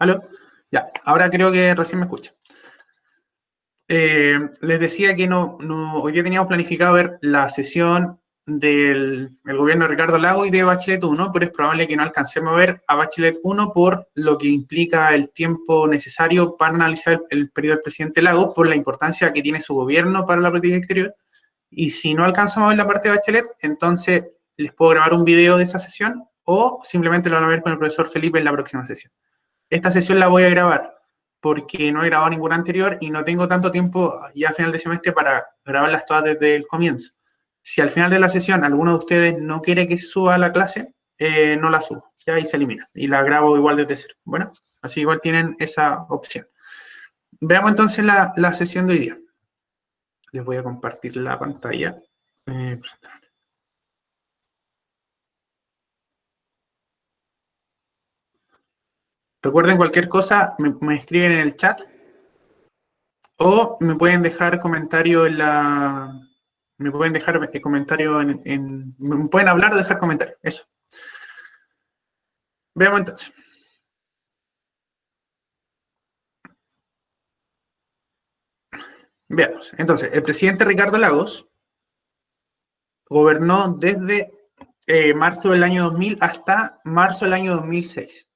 ¿Aló? Ya, ahora creo que recién me escucha. Les decía que hoy día teníamos planificado ver la sesión del el gobierno de Ricardo Lagos y de Bachelet 1, pero es probable que no alcancemos a ver a Bachelet 1 por lo que implica el tiempo necesario para analizar el periodo del presidente Lagos, por la importancia que tiene su gobierno para la política exterior. Y si no alcanzamos a ver la parte de Bachelet, entonces les puedo grabar un video de esa sesión o simplemente lo van a ver con el profesor Felipe en la próxima sesión. Esta sesión la voy a grabar porque no he grabado ninguna anterior y no tengo tanto tiempo ya a final de semestre para grabarlas todas desde el comienzo. Si al final de la sesión alguno de ustedes no quiere que suba a la clase, no la subo, ya ahí se elimina y la grabo igual desde cero. Bueno, así igual tienen esa opción. Veamos entonces la sesión de hoy día. Les voy a compartir la pantalla. Recuerden, cualquier cosa me escriben en el chat o me pueden dejar comentario en la... Me pueden dejar comentario me pueden hablar o dejar comentario, eso. Veamos entonces. Veamos. Entonces, el presidente Ricardo Lagos gobernó desde marzo del año 2000 hasta marzo del año 2006.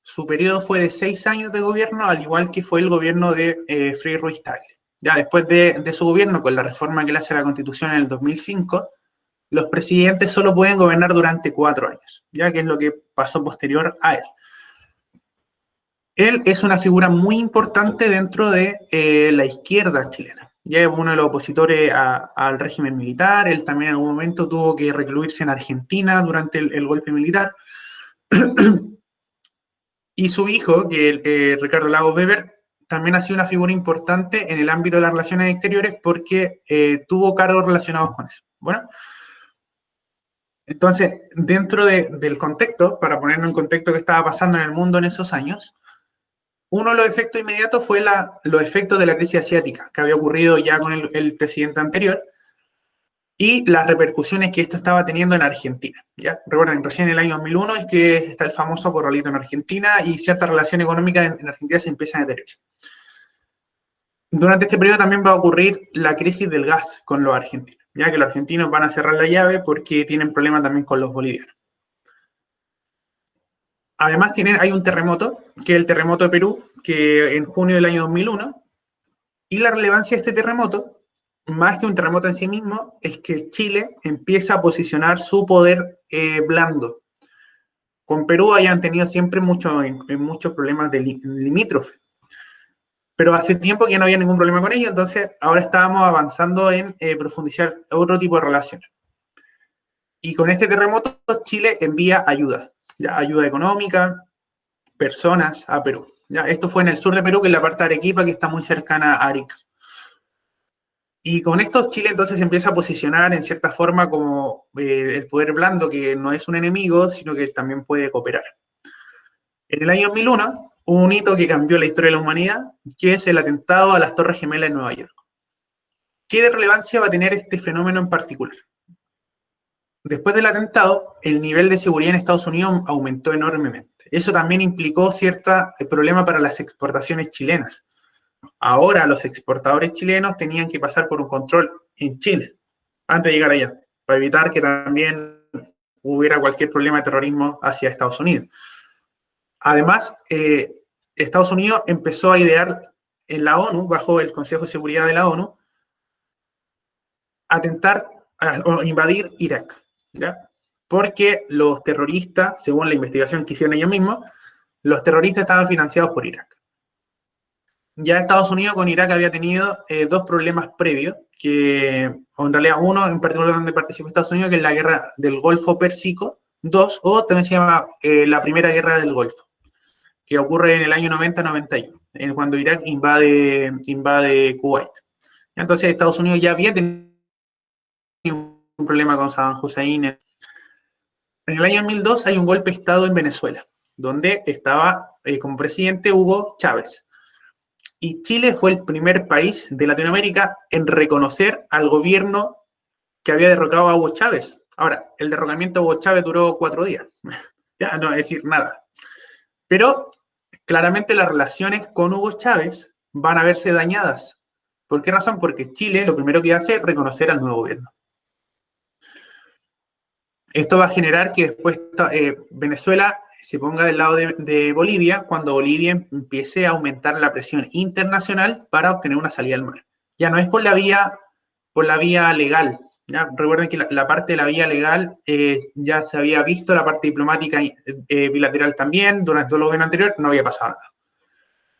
Su periodo fue de 6 años de gobierno, al igual que fue el gobierno de Frei Ruiz-Tagle. Ya después de su gobierno, con la reforma que le hace a la Constitución en el 2005, los presidentes solo pueden gobernar durante 4 años, ya que es lo que pasó posterior a él. Él es una figura muy importante dentro de la izquierda chilena. Ya es uno de los opositores al régimen militar. Él también en algún momento tuvo que recluirse en Argentina durante el golpe militar. Y su hijo, que Ricardo Lagos Weber, también ha sido una figura importante en el ámbito de las relaciones exteriores porque tuvo cargos relacionados con eso. Bueno, entonces, dentro del contexto, para ponernos en contexto qué estaba pasando en el mundo en esos años, uno de los efectos inmediatos fue los efectos de la crisis asiática, que había ocurrido ya con el presidente anterior, y las repercusiones que esto estaba teniendo en Argentina. ¿Ya? Recuerden, recién en el año 2001 es que está el famoso corralito en Argentina y cierta relación económica en Argentina se empiezan a deteriorar. Durante este periodo también va a ocurrir la crisis del gas con los argentinos, ya que los argentinos van a cerrar la llave porque tienen problemas también con los bolivianos. Además hay un terremoto, que es el terremoto de Perú, que en junio del año 2001, y la relevancia de este terremoto, más que un terremoto en sí mismo, es que Chile empieza a posicionar su poder blando. Con Perú hayan tenido siempre muchos problemas de limítrofe, pero hace tiempo que no había ningún problema con ello, entonces ahora estábamos avanzando en profundizar otro tipo de relaciones. Y con este terremoto Chile envía ayuda, ¿ya? Ayuda económica, personas a Perú. ¿Ya? Esto fue en el sur de Perú, que es la parte de Arequipa, que está muy cercana a Arica. Y con esto Chile entonces se empieza a posicionar en cierta forma como el poder blando, que no es un enemigo, sino que también puede cooperar. En el año 2001 hubo un hito que cambió la historia de la humanidad, que es el atentado a las Torres Gemelas en Nueva York. ¿Qué de relevancia va a tener este fenómeno en particular? Después del atentado, el nivel de seguridad en Estados Unidos aumentó enormemente. Eso también implicó cierto problema para las exportaciones chilenas. Ahora los exportadores chilenos tenían que pasar por un control en Chile antes de llegar allá, para evitar que también hubiera cualquier problema de terrorismo hacia Estados Unidos. Además, Estados Unidos empezó a idear en la ONU, bajo el Consejo de Seguridad de la ONU, atentar o invadir Irak, ¿ya? Porque los terroristas, según la investigación que hicieron ellos mismos, los terroristas estaban financiados por Irak. Ya Estados Unidos con Irak había tenido dos problemas previos, o en realidad uno en particular donde participó Estados Unidos, que es la guerra del Golfo Pérsico, o también se llama la Primera Guerra del Golfo, que ocurre en el año 90-91, cuando Irak invade Kuwait. Entonces Estados Unidos ya había tenido un problema con Saddam Hussein. En el año 2002 hay un golpe de Estado en Venezuela, donde estaba como presidente Hugo Chávez. Y Chile fue el primer país de Latinoamérica en reconocer al gobierno que había derrocado a Hugo Chávez. Ahora, el derrocamiento de Hugo Chávez duró 4 días, ya no es decir nada. Pero claramente las relaciones con Hugo Chávez van a verse dañadas. ¿Por qué razón? Porque Chile lo primero que hace es reconocer al nuevo gobierno. Esto va a generar que después Venezuela se ponga del lado de Bolivia cuando Bolivia empiece a aumentar la presión internacional para obtener una salida al mar. Ya no es por la vía legal. ¿Ya? Recuerden que la parte de la vía legal ya se había visto, la parte diplomática bilateral también, durante todo el gobierno anterior no había pasado nada.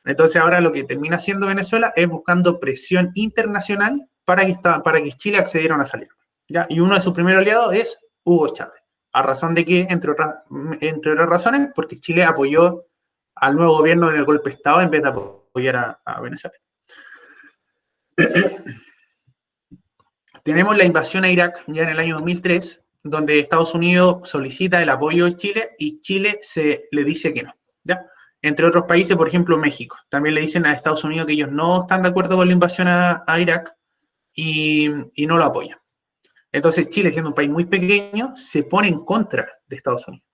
Entonces ahora lo que termina haciendo Venezuela es buscando presión internacional para que Chile accediera a una salida. ¿Ya? Y uno de sus primeros aliados es Hugo Chávez. ¿A razón de qué? Entre otras razones, porque Chile apoyó al nuevo gobierno en el golpe de Estado en vez de apoyar a Venezuela. Tenemos la invasión a Irak ya en el año 2003, donde Estados Unidos solicita el apoyo de Chile y Chile le dice que no. ¿Ya? Entre otros países, por ejemplo, México. También le dicen a Estados Unidos que ellos no están de acuerdo con la invasión a Irak y no lo apoyan. Entonces Chile, siendo un país muy pequeño, se pone en contra de Estados Unidos.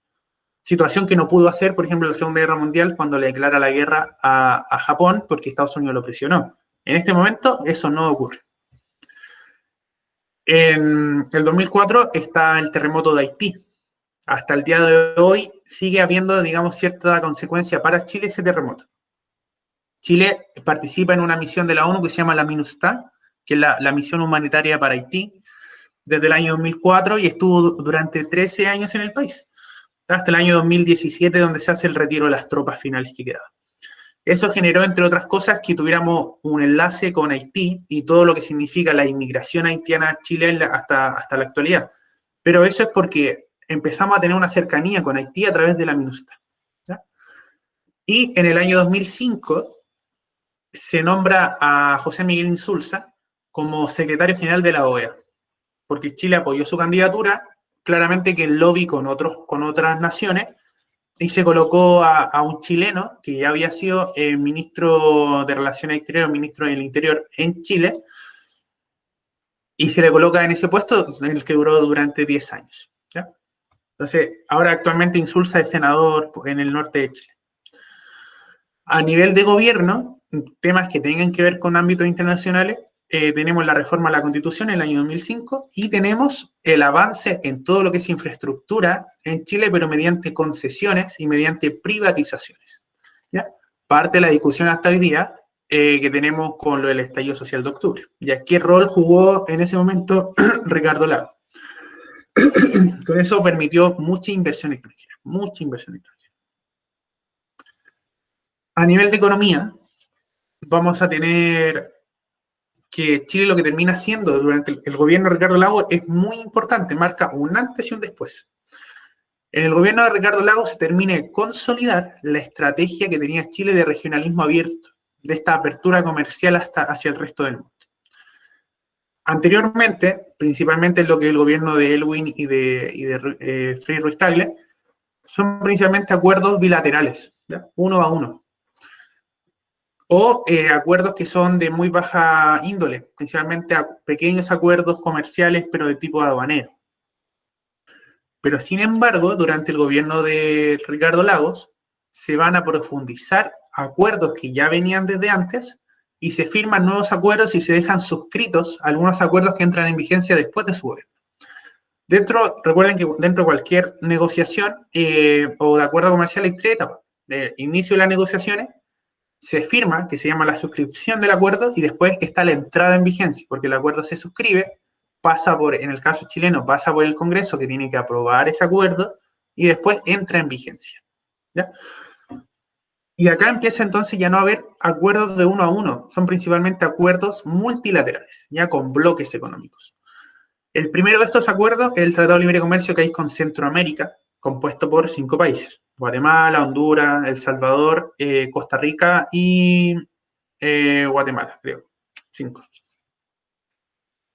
Situación que no pudo hacer, por ejemplo, en la Segunda Guerra Mundial, cuando le declara la guerra a Japón, porque Estados Unidos lo presionó. En este momento, eso no ocurre. En el 2004 está el terremoto de Haití. Hasta el día de hoy sigue habiendo, digamos, cierta consecuencia para Chile ese terremoto. Chile participa en una misión de la ONU que se llama la MINUSTAH, que es la misión humanitaria para Haití, desde el año 2004 y estuvo durante 13 años en el país, hasta el año 2017, donde se hace el retiro de las tropas finales que quedaban. Eso generó, entre otras cosas, que tuviéramos un enlace con Haití y todo lo que significa la inmigración haitiana a Chile hasta la actualidad. Pero eso es porque empezamos a tener una cercanía con Haití a través de la MINUSTAH. ¿Ya? Y en el año 2005 se nombra a José Miguel Insulza como secretario general de la OEA, porque Chile apoyó su candidatura, claramente que el lobby con otras naciones, y se colocó a un chileno que ya había sido ministro de Relaciones Exteriores, ministro del Interior en Chile, y se le coloca en ese puesto, en el que duró durante 10 años. ¿Ya? Entonces, ahora actualmente Insulza es senador en el norte de Chile. A nivel de gobierno, temas que tengan que ver con ámbitos internacionales, tenemos la reforma a la Constitución en el año 2005 y tenemos el avance en todo lo que es infraestructura en Chile, pero mediante concesiones y mediante privatizaciones. ¿Ya? Parte de la discusión hasta hoy día que tenemos con lo del estallido social de octubre. ¿Ya? ¿Qué rol jugó en ese momento Ricardo Lagos? Con eso permitió mucha inversión extranjera, mucha inversión extranjera. A nivel de economía, vamos a tener que Chile lo que termina haciendo durante el gobierno de Ricardo Lagos es muy importante, marca un antes y un después. En el gobierno de Ricardo Lagos se termina de consolidar la estrategia que tenía Chile de regionalismo abierto, de esta apertura comercial hacia el resto del mundo. Anteriormente, principalmente lo que el gobierno de Elwin y de Frei Ruiz-Tagle, son principalmente acuerdos bilaterales, ¿ya? Uno a uno. O acuerdos que son de muy baja índole, principalmente pequeños acuerdos comerciales, pero de tipo aduanero. Pero sin embargo, durante el gobierno de Ricardo Lagos, se van a profundizar acuerdos que ya venían desde antes y se firman nuevos acuerdos y se dejan suscritos algunos acuerdos que entran en vigencia después de su gobierno. Recuerden que dentro de cualquier negociación o de acuerdo comercial hay tres etapas. El inicio de las negociaciones, se firma, que se llama la suscripción del acuerdo, y después está la entrada en vigencia, porque el acuerdo se suscribe, en el caso chileno, pasa por el Congreso, que tiene que aprobar ese acuerdo, y después entra en vigencia. ¿Ya? Y acá empieza entonces ya no a haber acuerdos de uno a uno, son principalmente acuerdos multilaterales, ya con bloques económicos. El primero de estos acuerdos es el Tratado de Libre Comercio que hay con Centroamérica, compuesto por 5 países: Guatemala, Honduras, El Salvador, Costa Rica y Guatemala, creo. 5.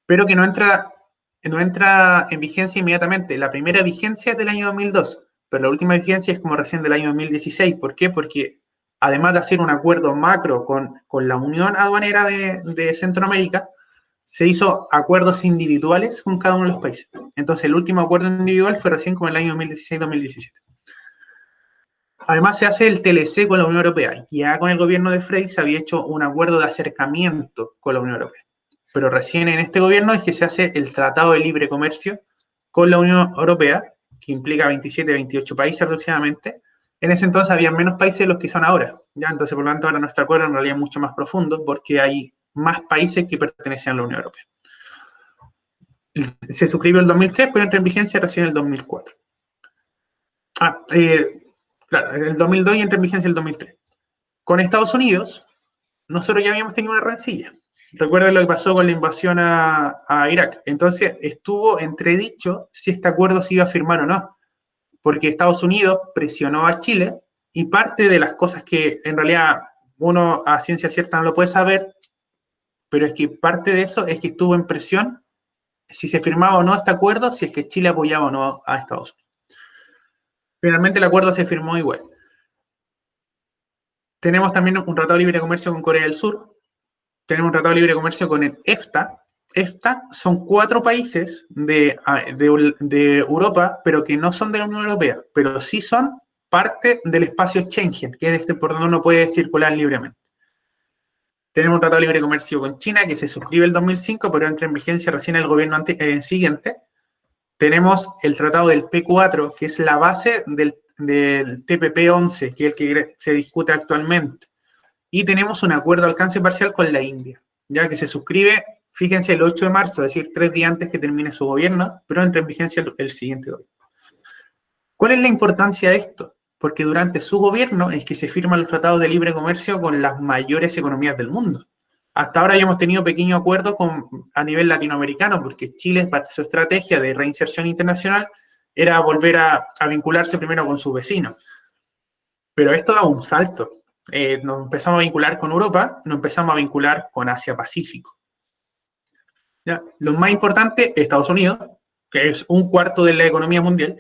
Pero que no entra en vigencia inmediatamente. La primera vigencia es del año 2002, pero la última vigencia es como recién del año 2016. ¿Por qué? Porque además de hacer un acuerdo macro con la Unión Aduanera de Centroamérica, se hizo acuerdos individuales con cada uno de los países. Entonces, el último acuerdo individual fue recién como en el año 2016-2017. Además se hace el TLC con la Unión Europea. Ya con el gobierno de Frey se había hecho un acuerdo de acercamiento con la Unión Europea. Pero recién en este gobierno es que se hace el Tratado de Libre Comercio con la Unión Europea, que implica 27, 28 países aproximadamente. En ese entonces había menos países de los que son ahora. ¿Ya? Entonces, por lo tanto, ahora nuestro acuerdo en realidad es mucho más profundo porque hay más países que pertenecen a la Unión Europea. Se suscribió en el 2003, pero entra en vigencia recién en el 2004. Claro, en el 2002 y entra en vigencia el 2003. Con Estados Unidos, nosotros ya habíamos tenido una rencilla. Recuerden lo que pasó con la invasión a Irak. Entonces, estuvo entredicho si este acuerdo se iba a firmar o no, porque Estados Unidos presionó a Chile y parte de las cosas que en realidad uno a ciencia cierta no lo puede saber, pero es que parte de eso es que estuvo en presión si se firmaba o no este acuerdo, si es que Chile apoyaba o no a Estados Unidos. Finalmente el acuerdo se firmó igual. Tenemos también un tratado de libre comercio con Corea del Sur. Tenemos un tratado de libre comercio con el EFTA. EFTA son 4 países de Europa, pero que no son de la Unión Europea, pero sí son parte del espacio Schengen, que es por donde uno puede circular libremente. Tenemos un tratado de libre comercio con China, que se suscribe el 2005, pero entra en vigencia recién el gobierno siguiente. Tenemos el tratado del P4, que es la base del TPP-11, que es el que se discute actualmente. Y tenemos un acuerdo de alcance parcial con la India, ya que se suscribe, fíjense, el 8 de marzo, es decir, 3 días antes que termine su gobierno, pero entra en vigencia el siguiente gobierno. ¿Cuál es la importancia de esto? Porque durante su gobierno es que se firman los tratados de libre comercio con las mayores economías del mundo. Hasta ahora ya hemos tenido pequeños acuerdos a nivel latinoamericano, porque Chile, parte de su estrategia de reinserción internacional, era volver a vincularse primero con sus vecinos. Pero esto da un salto. Nos empezamos a vincular con Europa, nos empezamos a vincular con Asia-Pacífico. ¿Ya? Lo más importante, Estados Unidos, que es 1/4 de la economía mundial,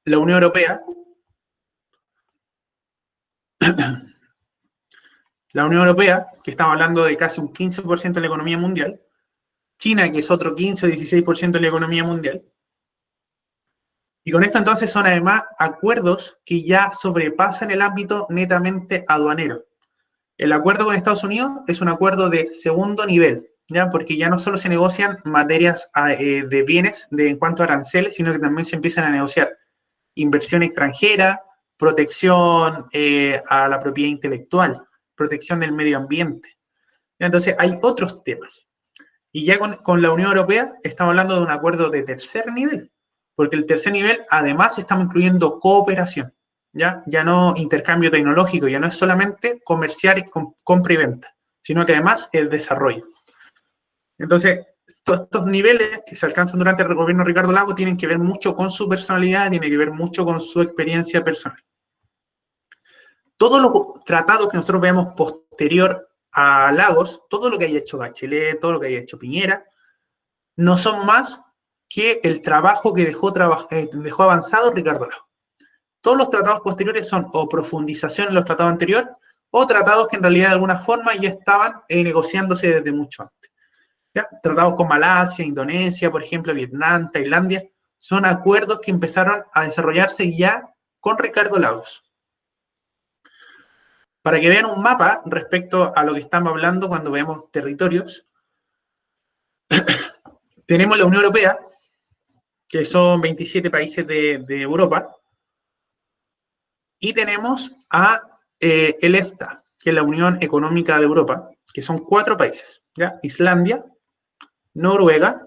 la Unión Europea, que estamos hablando de casi un 15% de la economía mundial, China, que es otro 15 o 16% de la economía mundial, y con esto entonces son además acuerdos que ya sobrepasan el ámbito netamente aduanero. El acuerdo con Estados Unidos es un acuerdo de segundo nivel, ¿ya? Porque ya no solo se negocian materias de bienes en cuanto a aranceles, sino que también se empiezan a negociar inversión extranjera, protección a la propiedad intelectual, protección del medio ambiente. ¿Ya? Entonces hay otros temas. Y ya con la Unión Europea estamos hablando de un acuerdo de tercer nivel, porque el tercer nivel además estamos incluyendo cooperación. ¿Ya? Ya no intercambio tecnológico, ya no es solamente comerciar, compra y venta, sino que además el desarrollo. Entonces, estos niveles que se alcanzan durante el gobierno de Ricardo Lagos tienen que ver mucho con su personalidad, tienen que ver mucho con su experiencia personal. Todos los tratados que nosotros veamos posterior a Lagos, todo lo que haya hecho Bachelet, todo lo que haya hecho Piñera, no son más que el trabajo que dejó avanzado Ricardo Lagos. Todos los tratados posteriores son o profundización en los tratados anteriores o tratados que en realidad de alguna forma ya estaban negociándose desde mucho antes. ¿Ya? Tratados con Malasia, Indonesia, por ejemplo, Vietnam, Tailandia, son acuerdos que empezaron a desarrollarse ya con Ricardo Lagos. Para que vean un mapa respecto a lo que estamos hablando cuando veamos territorios, tenemos la Unión Europea, que son 27 países de Europa, y tenemos el EFTA, que es la Unión Económica de Europa, que son 4 países, ¿ya? Islandia, Noruega,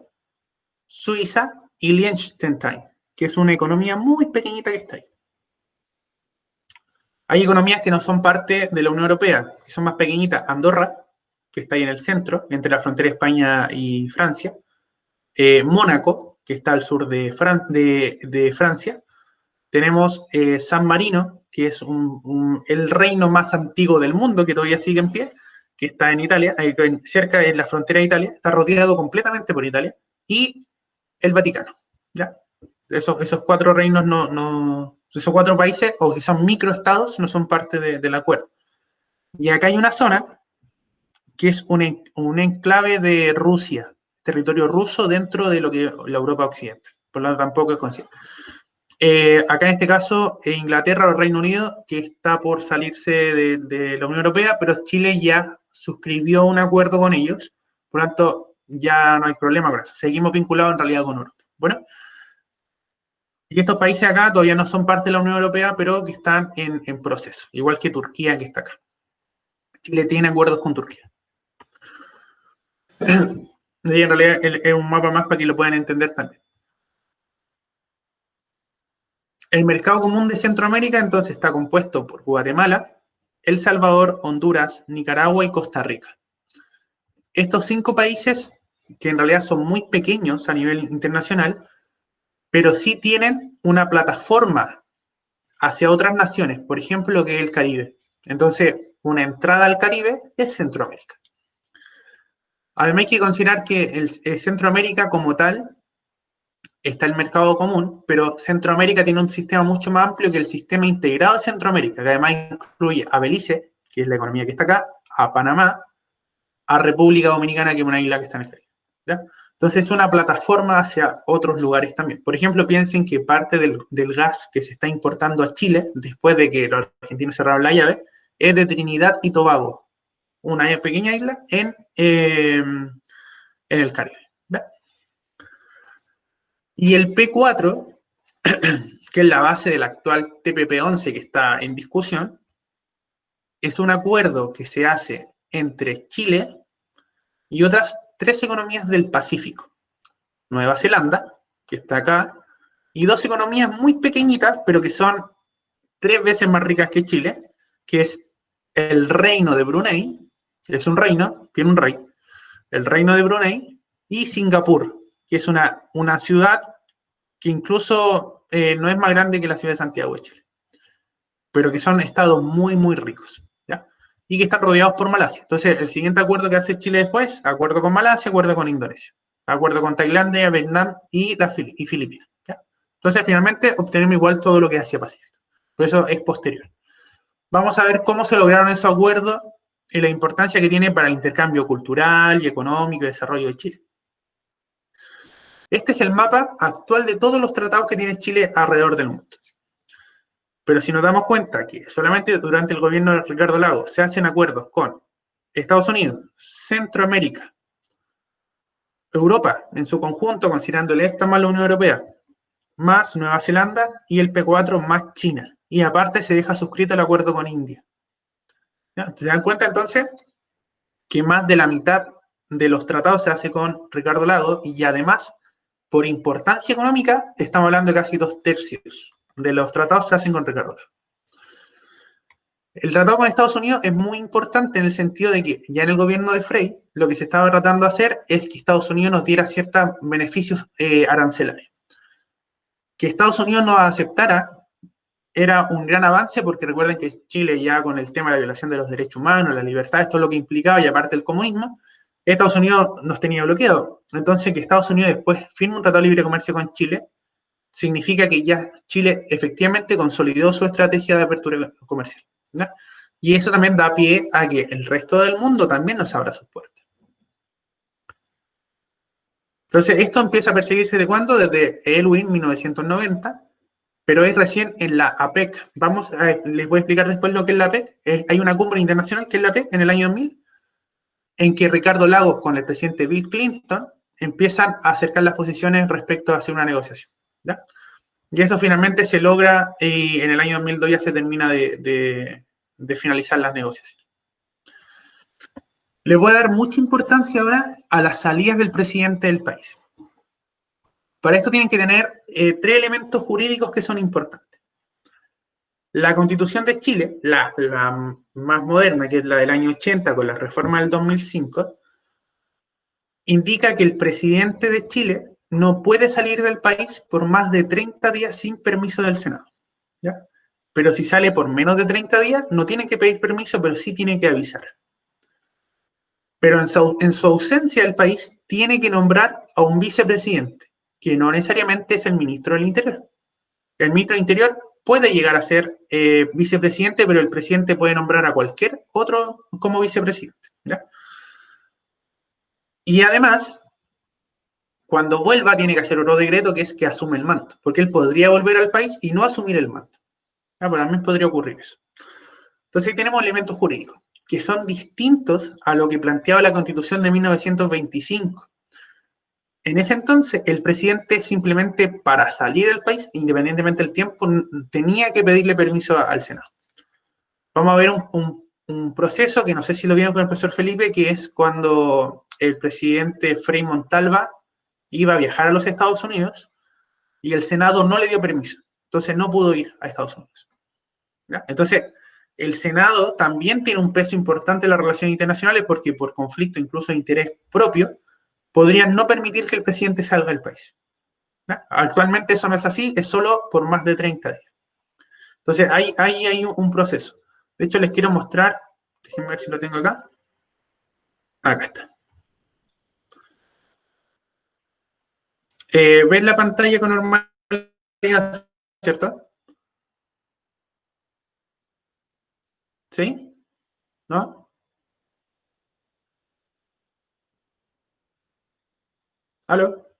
Suiza y Liechtenstein, que es una economía muy pequeñita que está ahí. Hay economías que no son parte de la Unión Europea, que son más pequeñitas. Andorra, que está ahí en el centro, entre la frontera de España y Francia. Mónaco, que está al sur de Francia. Tenemos San Marino, que es el reino más antiguo del mundo, que todavía sigue en pie, que está en Italia, cerca de la frontera de Italia, está rodeado completamente por Italia, y el Vaticano. ¿Ya? Esos 4 reinos esos 4 países, o que son microestados, no son parte del acuerdo. Y acá hay una zona que es un enclave de Rusia, territorio ruso dentro de lo que la Europa occidental. Por lo tanto, tampoco es conocido. Acá en este caso, Inglaterra o Reino Unido, que está por salirse de la Unión Europea, pero Chile ya suscribió un acuerdo con ellos, por lo tanto, ya no hay problema con eso. Seguimos vinculados en realidad con Europa. Bueno, y estos países acá todavía no son parte de la Unión Europea, pero que están en proceso, igual que Turquía, que está acá. Chile tiene acuerdos con Turquía. Y en realidad es un mapa más para que lo puedan entender también. El mercado común de Centroamérica entonces está compuesto por Guatemala, El Salvador, Honduras, Nicaragua y Costa Rica. Estos 5 países, que en realidad son muy pequeños a nivel internacional, pero sí tienen una plataforma hacia otras naciones, por ejemplo, lo que es el Caribe. Entonces, una entrada al Caribe es Centroamérica. Además hay que considerar que el Centroamérica como tal está el mercado común, pero Centroamérica tiene un sistema mucho más amplio que el sistema integrado de Centroamérica, que además incluye a Belice, que es la economía que está acá, a Panamá, a República Dominicana, que es una isla que está en el Caribe. ¿Ya? Entonces es una plataforma hacia otros lugares también. Por ejemplo, piensen que parte del gas que se está importando a Chile, después de que los argentinos cerraron la llave, es de Trinidad y Tobago, una pequeña isla en el Caribe. ¿Ya? Y el P4, que es la base del actual TPP-11 que está en discusión, es un acuerdo que se hace entre Chile y otras 3 economías del Pacífico. Nueva Zelanda, que está acá, y 2 economías muy pequeñitas, pero que son 3 veces más ricas que Chile, que es el Reino de Brunei, es un reino, tiene un rey, el Reino de Brunei, y Singapur, que es una ciudad que incluso no es más grande que la ciudad de Santiago de Chile, pero que son estados muy, muy ricos, ¿ya? Y que están rodeados por Malasia. Entonces, el siguiente acuerdo que hace Chile después, acuerdo con Malasia, acuerdo con Indonesia, acuerdo con Tailandia, Vietnam y Filipinas, ¿ya? Entonces, finalmente, obtenemos igual todo lo que es Asia Pacífico. Por eso es posterior. Vamos a ver cómo se lograron esos acuerdos y la importancia que tiene para el intercambio cultural y económico y desarrollo de Chile. Este es el mapa actual de todos los tratados que tiene Chile alrededor del mundo. Pero si nos damos cuenta que solamente durante el gobierno de Ricardo Lagos se hacen acuerdos con Estados Unidos, Centroamérica, Europa en su conjunto, considerando el EFTA más la Unión Europea, más Nueva Zelanda y el P4 más China. Y aparte se deja suscrito el acuerdo con India. ¿Ya? ¿Se dan cuenta entonces que más de la mitad de los tratados se hace con Ricardo Lagos y además, por importancia económica, estamos hablando de casi 2/3 de los tratados se hacen con Ricardo Lagos? El tratado con Estados Unidos es muy importante en el sentido de que ya en el gobierno de Frey lo que se estaba tratando de hacer es que Estados Unidos nos diera ciertos beneficios arancelarios. Que Estados Unidos nos aceptara era un gran avance porque recuerden que Chile ya con el tema de la violación de los derechos humanos, la libertad, esto es lo que implicaba y aparte el comunismo, Estados Unidos nos tenía bloqueado. Entonces que Estados Unidos después firme un tratado de libre comercio con Chile significa que ya Chile efectivamente consolidó su estrategia de apertura comercial, ¿ya? Y eso también da pie a que el resto del mundo también nos abra sus puertas. Entonces, esto empieza a perseguirse ¿de cuándo? Desde Elwin, 1990, pero es recién en la APEC. Les voy a explicar después lo que es la APEC. Hay una cumbre internacional que es la APEC en el año 2000, en que Ricardo Lagos con el presidente Bill Clinton empiezan a acercar las posiciones respecto a hacer una negociación, ¿ya? Y eso finalmente se logra y en el año 2002 ya se termina de finalizar las negociaciones. Le voy a dar mucha importancia ahora a las salidas del presidente del país. Para esto tienen que tener 3 elementos jurídicos que son importantes. La Constitución de Chile, la más moderna, que es la del año 80 con la reforma del 2005, indica que el presidente de Chile no puede salir del país por más de 30 días sin permiso del Senado, ¿ya? Pero si sale por menos de 30 días, no tiene que pedir permiso, pero sí tiene que avisar. Pero en su ausencia del país, tiene que nombrar a un vicepresidente, que no necesariamente es el ministro del Interior. El ministro del Interior puede llegar a ser vicepresidente, pero el presidente puede nombrar a cualquier otro como vicepresidente, ¿ya? Y además, cuando vuelva tiene que hacer otro decreto que es que asume el manto, porque él podría volver al país y no asumir el manto. Pues también podría ocurrir eso. Entonces ahí tenemos elementos jurídicos que son distintos a lo que planteaba la Constitución de 1925. En ese entonces, el presidente simplemente para salir del país, independientemente del tiempo, tenía que pedirle permiso al Senado. Vamos a ver un proceso que no sé si lo vieron con el profesor Felipe, que es cuando el presidente Frei Montalva iba a viajar a los Estados Unidos y el Senado no le dio permiso. Entonces no pudo ir a Estados Unidos. ¿Ya? Entonces, el Senado también tiene un peso importante en las relaciones internacionales porque por conflicto, incluso de interés propio, podrían no permitir que el presidente salga del país. ¿Ya? Actualmente eso no es así, es solo por más de 30 días. Entonces, ahí hay un proceso. De hecho, les quiero mostrar, déjenme ver si lo tengo acá. Acá está. ¿Ven la pantalla con normalidad, cierto? ¿Sí? ¿No? ¿Aló?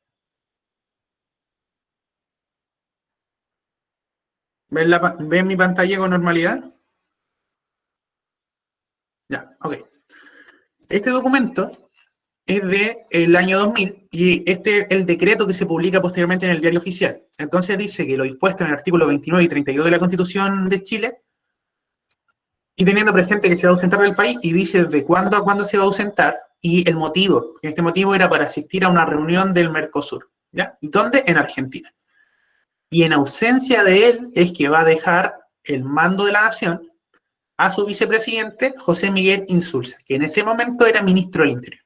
¿Ven mi pantalla con normalidad? Ya, ok. Este documento es del año 2000 y este es el decreto que se publica posteriormente en el Diario Oficial. Entonces dice que lo dispuesto en el artículo 29 y 32 de la Constitución de Chile, y teniendo presente que se va a ausentar del país, y dice de cuándo a cuándo se va a ausentar y el motivo. Este motivo era para asistir a una reunión del Mercosur. ¿Ya? ¿Y dónde? En Argentina. Y en ausencia de él es que va a dejar el mando de la nación a su vicepresidente, José Miguel Insulza, que en ese momento era ministro del Interior.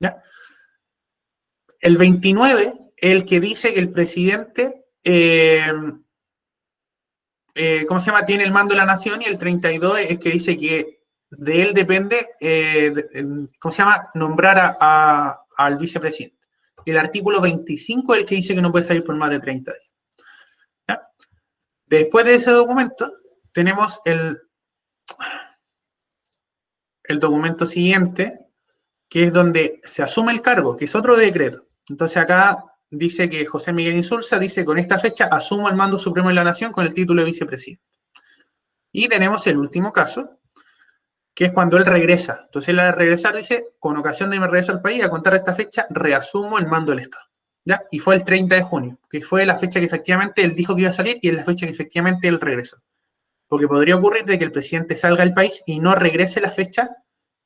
¿Ya? El 29, el que dice que el presidente, ¿cómo se llama?, tiene el mando de la nación, y el 32 es que dice que de él depende, ¿cómo se llama?, nombrar al vicepresidente. El artículo 25 es el que dice que no puede salir por más de 30 días. ¿Ya? Después de ese documento, tenemos el documento siguiente, que es donde se asume el cargo, que es otro decreto. Entonces acá dice que José Miguel Insulza dice: con esta fecha asumo el mando supremo de la nación con el título de vicepresidente. Y tenemos el último caso, que es cuando él regresa. Entonces él al regresar dice: con ocasión de mi regreso al país, a contar de esta fecha, reasumo el mando del Estado. ¿Ya? Y fue el 30 de junio, que fue la fecha que efectivamente él dijo que iba a salir y es la fecha que efectivamente él regresó. Porque podría ocurrir de que el presidente salga del país y no regrese la fecha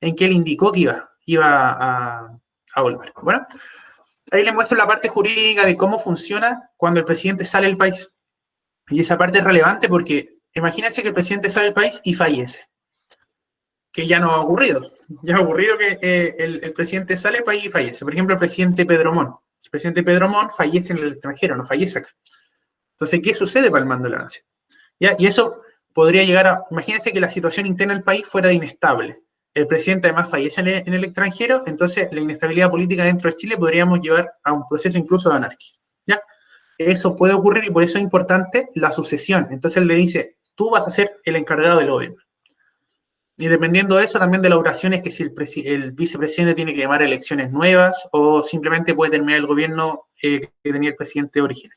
en que él indicó que iba a volver. Bueno, ahí les muestro la parte jurídica de cómo funciona cuando el presidente sale del país. Y esa parte es relevante porque imagínense que el presidente sale del país y fallece. Que ya no ha ocurrido. Ya ha ocurrido que el presidente sale del país y fallece. Por ejemplo, el presidente Pedro Montt. El presidente Pedro Montt fallece en el extranjero, no fallece acá. Entonces, ¿qué sucede para el mando de la nación? ¿Ya? Y eso podría llegar a... Imagínense que la situación interna del país fuera de inestable. El presidente además fallece en el extranjero, entonces la inestabilidad política dentro de Chile podríamos llevar a un proceso incluso de anarquía. ¿Ya? Eso puede ocurrir y por eso es importante la sucesión. Entonces él le dice: tú vas a ser el encargado del gobierno. Y dependiendo de eso, también de la duración, es que si el vicepresidente tiene que llamar a elecciones nuevas o simplemente puede terminar el gobierno que tenía el presidente original.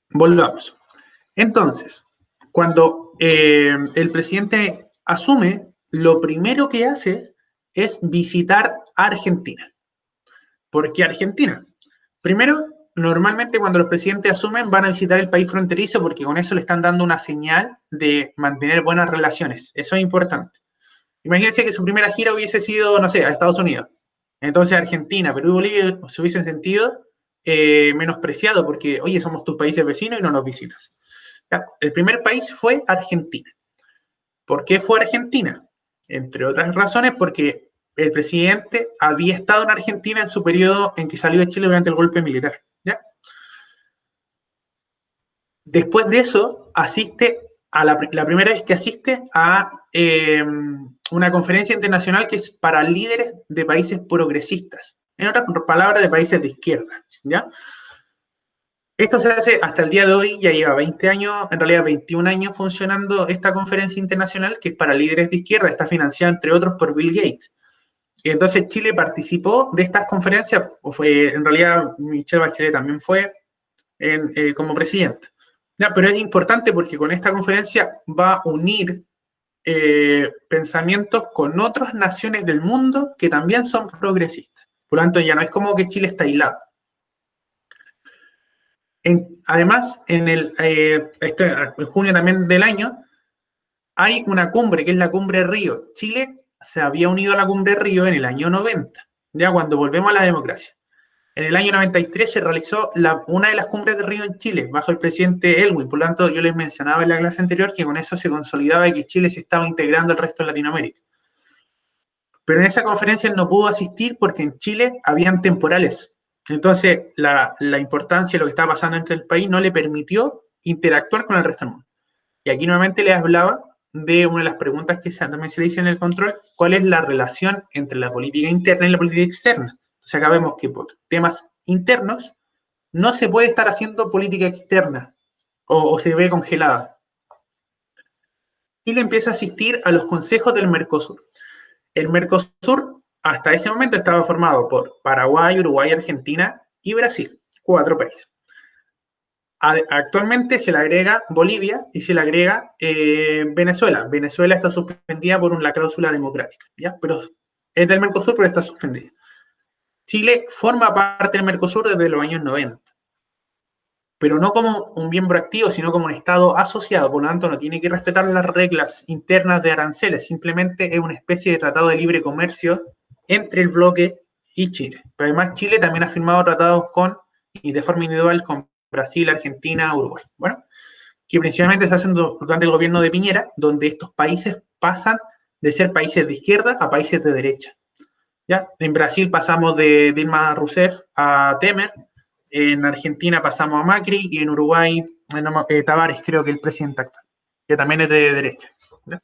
Volvamos. Entonces, cuando el presidente asume, lo primero que hace es visitar a Argentina. ¿Por qué Argentina? Primero, normalmente cuando los presidentes asumen van a visitar el país fronterizo porque con eso le están dando una señal de mantener buenas relaciones. Eso es importante. Imagínense que su primera gira hubiese sido, no sé, a Estados Unidos. Entonces Argentina, Perú y Bolivia se hubiesen sentido menospreciados porque, oye, somos tus países vecinos y no nos visitas. Ya, el primer país fue Argentina. ¿Por qué fue Argentina? Entre otras razones, porque el presidente había estado en Argentina en su periodo en que salió de Chile durante el golpe militar. ¿Ya? Después de eso, asiste a la primera vez que asiste a una conferencia internacional que es para líderes de países progresistas. En otras palabras, de países de izquierda. ¿Ya? Esto se hace hasta el día de hoy, ya lleva 20 años, en realidad 21 años funcionando esta conferencia internacional que es para líderes de izquierda, está financiada entre otros por Bill Gates. Y entonces Chile participó de estas conferencias, en realidad Michelle Bachelet también fue como presidente. Ya, pero es importante porque con esta conferencia va a unir pensamientos con otras naciones del mundo que también son progresistas. Por lo tanto, ya no es como que Chile está aislado. Además, en junio también del año, hay una cumbre, que es la cumbre de Río. Chile se había unido a la cumbre de Río en el año 90, ya cuando volvemos a la democracia. En el año 93 se realizó una de las cumbres de Río en Chile, bajo el presidente Elwin. Por lo tanto, yo les mencionaba en la clase anterior que con eso se consolidaba que Chile se estaba integrando al resto de Latinoamérica. Pero en esa conferencia él no pudo asistir porque en Chile habían temporales. Entonces, la importancia de lo que estaba pasando entre el país no le permitió interactuar con el resto del mundo. Y aquí nuevamente les hablaba de una de las preguntas que también se le hizo en el control, ¿cuál es la relación entre la política interna y la política externa? Entonces acá vemos que por temas internos no se puede estar haciendo política externa o se ve congelada. Chile empieza a asistir a los consejos del Mercosur. El Mercosur hasta ese momento estaba formado por Paraguay, Uruguay, Argentina y Brasil, 4 países. Actualmente se le agrega Bolivia y se le agrega Venezuela. Venezuela está suspendida por la cláusula democrática, ¿ya? Pero es del Mercosur, pero está suspendida. Chile forma parte del Mercosur desde los años 90, pero no como un miembro activo, sino como un Estado asociado. Por lo tanto, no tiene que respetar las reglas internas de aranceles, simplemente es una especie de tratado de libre comercio entre el bloque y Chile. Pero además, Chile también ha firmado tratados y de forma individual con Brasil, Argentina, Uruguay. Bueno, que principalmente se hacen durante el gobierno de Piñera, donde estos países pasan de ser países de izquierda a países de derecha. ¿Ya? En Brasil pasamos de Dilma Rousseff a Temer, en Argentina pasamos a Macri y en Uruguay Tavares, creo que el presidente actual, que también es de derecha. ¿Ya?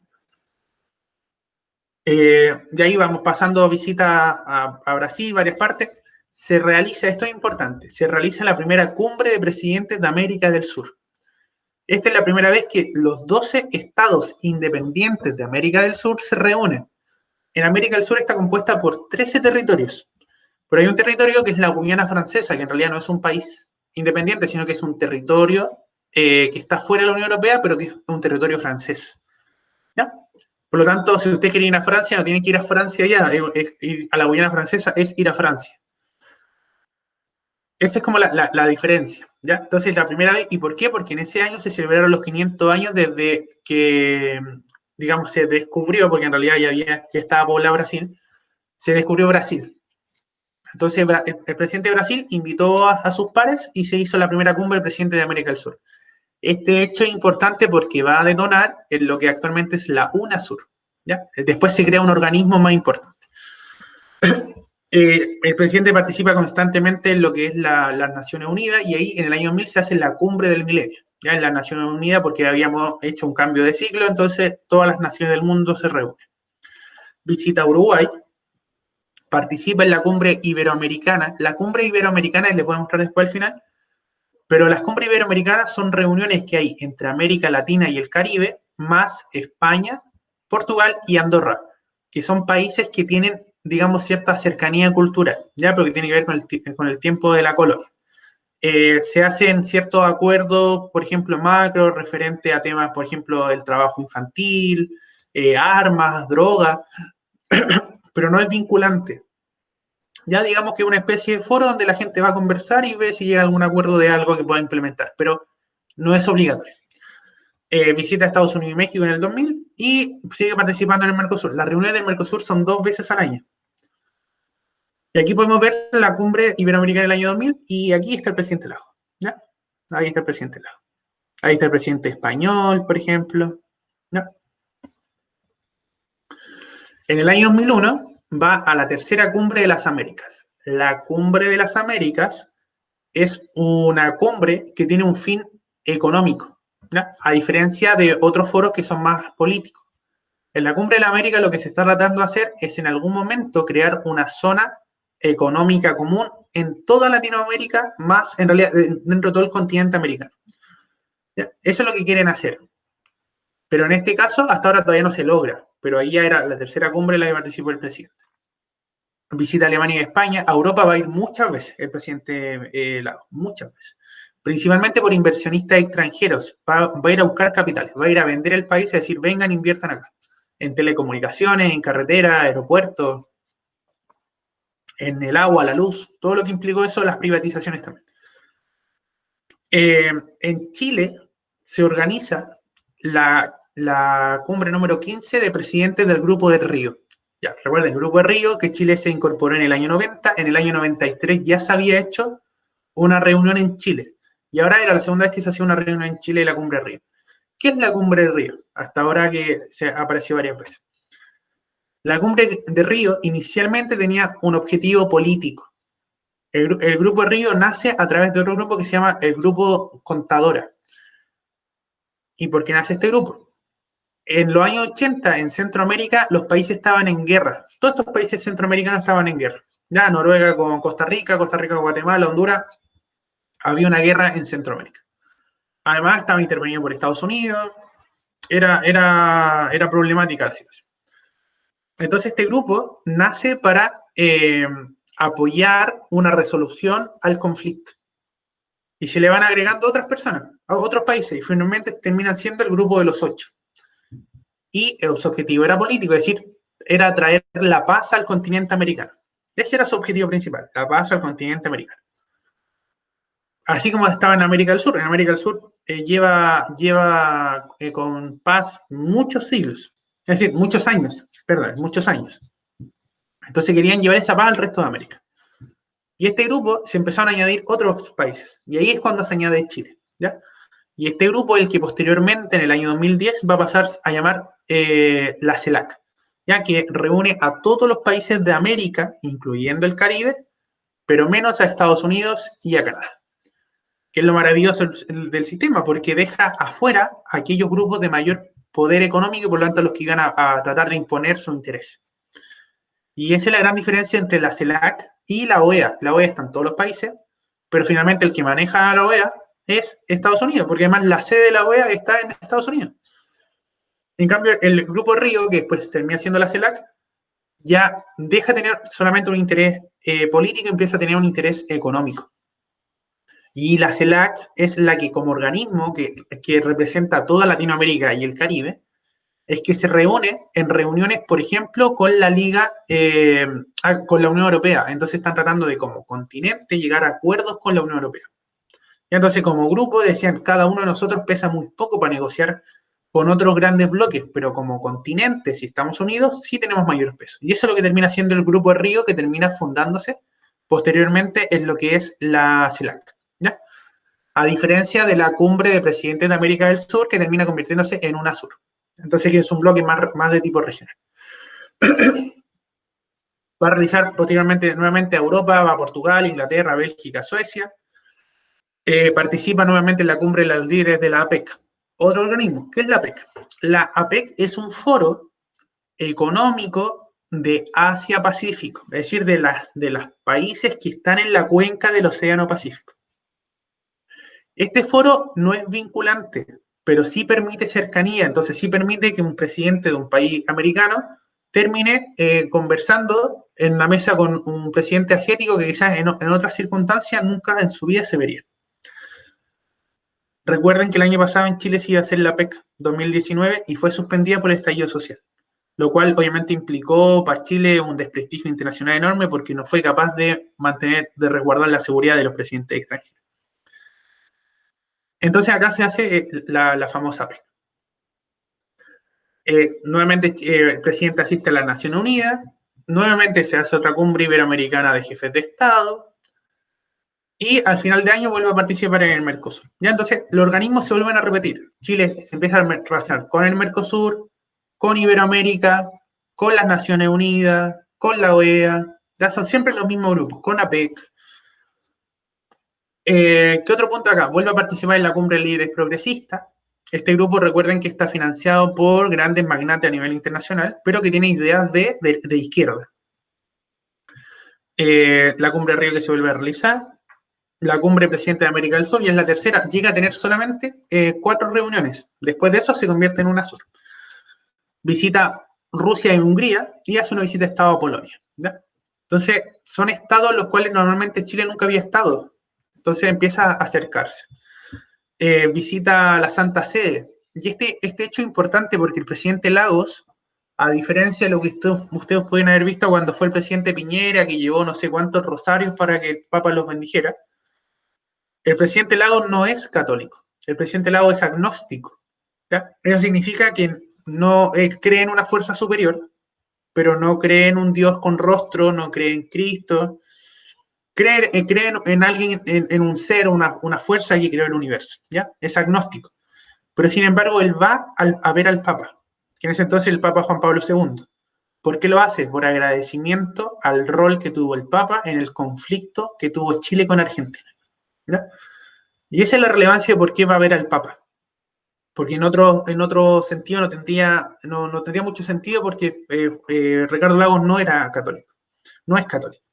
De ahí vamos pasando visita a Brasil, varias partes. Se realiza, esto es importante, se realiza la primera cumbre de presidentes de América del Sur. Esta es la primera vez que los 12 estados independientes de América del Sur se reúnen. En América del Sur está compuesta por 13 territorios, pero hay un territorio que es la Guyana Francesa, que en realidad no es un país independiente, sino que es un territorio que está fuera de la Unión Europea, pero que es un territorio francés. ¿Ya? Por lo tanto, si usted quiere ir a Francia, no tiene que ir a Francia ya, ir a la Guyana Francesa es ir a Francia. Esa es como la diferencia, ¿ya? Entonces, la primera vez, ¿y por qué? Porque en ese año se celebraron los 500 años desde que, digamos, se descubrió, porque en realidad ya estaba poblado Brasil, se descubrió Brasil. Entonces, el presidente de Brasil invitó a sus pares y se hizo la primera cumbre del presidente de América del Sur. Este hecho es importante porque va a detonar en lo que actualmente es la UNASUR, ¿ya? Después se crea un organismo más importante. El presidente participa constantemente en lo que es las Naciones Unidas y ahí en el año 2000 se hace la cumbre del milenio, ya en las Naciones Unidas porque habíamos hecho un cambio de ciclo, entonces todas las naciones del mundo se reúnen. Visita Uruguay, participa en la cumbre iberoamericana. La cumbre iberoamericana, les voy a mostrar después al final, pero las cumbres iberoamericanas son reuniones que hay entre América Latina y el Caribe, más España, Portugal y Andorra, que son países que tienen, digamos, cierta cercanía cultural, ¿ya? Porque tiene que ver con el tiempo de la colonia. Se hacen ciertos acuerdos, por ejemplo, macro, referente a temas, por ejemplo, el trabajo infantil, armas, drogas, pero no es vinculante. Ya digamos que es una especie de foro donde la gente va a conversar y ve si llega a algún acuerdo de algo que pueda implementar, pero no es obligatorio. Visita a Estados Unidos y México en el 2000 y sigue participando en el Mercosur. Las reuniones del Mercosur son 2 veces al año. Y aquí podemos ver la cumbre iberoamericana del año 2000 y aquí está el presidente Lago. ¿Ya? Ahí está el presidente Lago. Ahí está el presidente español, por ejemplo. ¿Ya? En el año 2001 va a la tercera cumbre de las Américas. La cumbre de las Américas es una cumbre que tiene un fin económico, ¿ya? A diferencia de otros foros que son más políticos. En la cumbre de la América lo que se está tratando de hacer es en algún momento crear una zona económica común en toda Latinoamérica, más en realidad dentro de todo el continente americano. ¿Ya? Eso es lo que quieren hacer. Pero en este caso, hasta ahora todavía no se logra. Pero ahí ya era la tercera cumbre en la que participó el presidente. visita Alemania y España. A Europa va a ir muchas veces el presidente Lago, muchas veces. Principalmente por inversionistas extranjeros. Va a ir a buscar capitales, va a ir a vender el país y a decir, vengan, inviertan acá. En telecomunicaciones, en carretera, aeropuertos, en el agua, la luz, todo lo que implicó eso, las privatizaciones también. En Chile se organiza la cumbre número 15 de presidentes del Grupo de Río. Ya, recuerden, el Grupo de Río, que Chile se incorporó en el año 90, en el año 93 ya se había hecho una reunión en Chile. Y ahora era la segunda vez que se hacía una reunión en Chile de la Cumbre de Río. ¿Qué es la Cumbre de Río? Hasta ahora que se apareció varias veces. La Cumbre de Río inicialmente tenía un objetivo político. El Grupo de Río nace a través de otro grupo que se llama el Grupo Contadora. ¿Y por qué nace este grupo? En los años 80, en Centroamérica, los países estaban en guerra. Todos estos países centroamericanos estaban en guerra. Ya Noruega con Costa Rica con Guatemala, Honduras. Había una guerra en Centroamérica. Además, estaba intervenido por Estados Unidos. Era problemática la situación. Entonces, este grupo nace para apoyar una resolución al conflicto. Y se le van agregando otras personas, a otros países, y finalmente terminan siendo el grupo de los 8. Y su objetivo era político, es decir, era traer la paz al continente americano. Ese era su objetivo principal, la paz al continente americano. Así como estaba en América del Sur. En América del Sur lleva con paz muchos siglos, es decir, muchos años, perdón, muchos años. Entonces querían llevar esa paz al resto de América. Y este grupo se empezaron a añadir otros países. Y ahí es cuando se añade Chile, ¿ya? Y este grupo es el que posteriormente, en el año 2010, va a pasar a llamar la CELAC, ya que reúne a todos los países de América, incluyendo el Caribe, pero menos a Estados Unidos y a Canadá. Que es lo maravilloso del sistema, porque deja afuera a aquellos grupos de mayor poder económico y por lo tanto los que iban a tratar de imponer su interés. Y esa es la gran diferencia entre la CELAC y la OEA. La OEA está en todos los países, pero finalmente el que maneja a la OEA es Estados Unidos, porque además la sede de la OEA está en Estados Unidos. En cambio, el Grupo de Río, que después termina siendo la CELAC, ya deja de tener solamente un interés político y empieza a tener un interés económico. Y la CELAC es la que, como organismo que representa a toda Latinoamérica y el Caribe, es que se reúne en reuniones, por ejemplo, con la Liga, con la Unión Europea. Entonces están tratando de, como continente, llegar a acuerdos con la Unión Europea. Y entonces, como grupo, decían, cada uno de nosotros pesa muy poco para negociar con otros grandes bloques, pero como continente, si estamos unidos, sí tenemos mayor peso. Y eso es lo que termina siendo el Grupo de Río, que termina fundándose posteriormente en lo que es la CELAC, ¿ya? A diferencia de la cumbre de presidentes de América del Sur, que termina convirtiéndose en UNASUR. Entonces, que es un bloque más de tipo regional. Va a realizar posteriormente nuevamente a Europa, va a Portugal, Inglaterra, Bélgica, Suecia. Participa nuevamente en la cumbre de los líderes de la APEC. Otro organismo, ¿qué es la APEC? La APEC es un foro económico de Asia-Pacífico, es decir, de los países que están en la cuenca del Océano Pacífico. Este foro no es vinculante, pero sí permite cercanía, entonces sí permite que un presidente de un país americano termine conversando en una mesa con un presidente asiático que quizás en otras circunstancias nunca en su vida se vería. Recuerden que el año pasado en Chile se iba a hacer la APEC 2019 y fue suspendida por el estallido social, lo cual obviamente implicó para Chile un desprestigio internacional enorme porque no fue capaz de resguardar la seguridad de los presidentes extranjeros. Entonces acá se hace la famosa APEC. Nuevamente el presidente asiste a las Naciones Unidas, nuevamente se hace otra cumbre iberoamericana de jefes de Estado, y al final de año vuelve a participar en el Mercosur. Ya entonces los organismos se vuelven a repetir. Chile se empieza a relacionar con el Mercosur, con Iberoamérica, con las Naciones Unidas, con la OEA, ya son siempre los mismos grupos, con APEC. ¿Qué otro punto acá? Vuelve a participar en la cumbre de líderes progresistas. Este grupo, recuerden que está financiado por grandes magnates a nivel internacional, pero que tiene ideas de izquierda. La cumbre de Río que se vuelve a realizar. La cumbre presidente de América del Sur, y es la tercera, llega a tener solamente 4 reuniones. Después de eso se convierte en UNASUR. Visita Rusia y Hungría y hace una visita de Estado a Polonia, ¿ya? Entonces, son estados en los cuales normalmente Chile nunca había estado. Entonces empieza a acercarse. Visita la Santa Sede. Y este hecho es importante porque el presidente Lagos, a diferencia de lo que ustedes pueden haber visto cuando fue el presidente Piñera, que llevó no sé cuántos rosarios para que el Papa los bendijera, el presidente Lagos no es católico. El presidente Lagos es agnóstico. ¿Ya? Eso significa que no cree en una fuerza superior, pero no cree en un Dios con rostro, no cree en Cristo, cree en alguien, en un ser, una fuerza que creó el universo. ¿Ya? Es agnóstico. Pero sin embargo, él va a ver al Papa, que en ese entonces el Papa Juan Pablo II. ¿Por qué lo hace? Por agradecimiento al rol que tuvo el Papa en el conflicto que tuvo Chile con Argentina. ¿Ya? Y esa es la relevancia de por qué va a ver al Papa. Porque en otro sentido no tendría mucho sentido porque Ricardo Lagos no era católico, no es católico.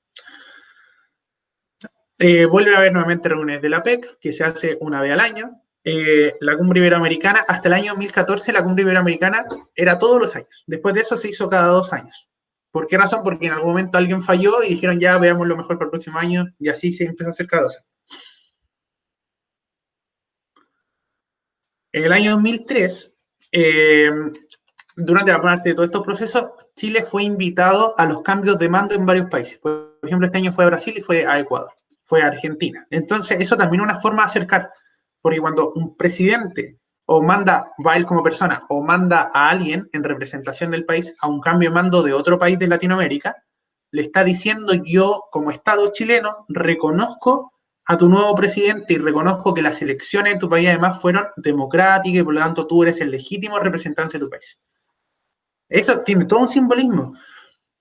Vuelve a haber nuevamente reuniones de la PEC, que se hace una vez al año. La cumbre iberoamericana, hasta el año 2014 la cumbre iberoamericana era todos los años. Después de eso se hizo cada 2 años. ¿Por qué razón? Porque en algún momento alguien falló y dijeron ya veamos lo mejor para el próximo año y así se empezó a hacer cada 2 años. En el año 2003, durante la parte de todos estos procesos, Chile fue invitado a los cambios de mando en varios países. Por ejemplo, este año fue a Brasil y fue a Ecuador, fue a Argentina. Entonces, eso también es una forma de acercar, porque cuando un presidente o va él como persona, o manda a alguien en representación del país a un cambio de mando de otro país de Latinoamérica, le está diciendo yo, como Estado chileno, reconozco a tu nuevo presidente y reconozco que las elecciones en tu país además fueron democráticas y por lo tanto tú eres el legítimo representante de tu país. Eso tiene todo un simbolismo.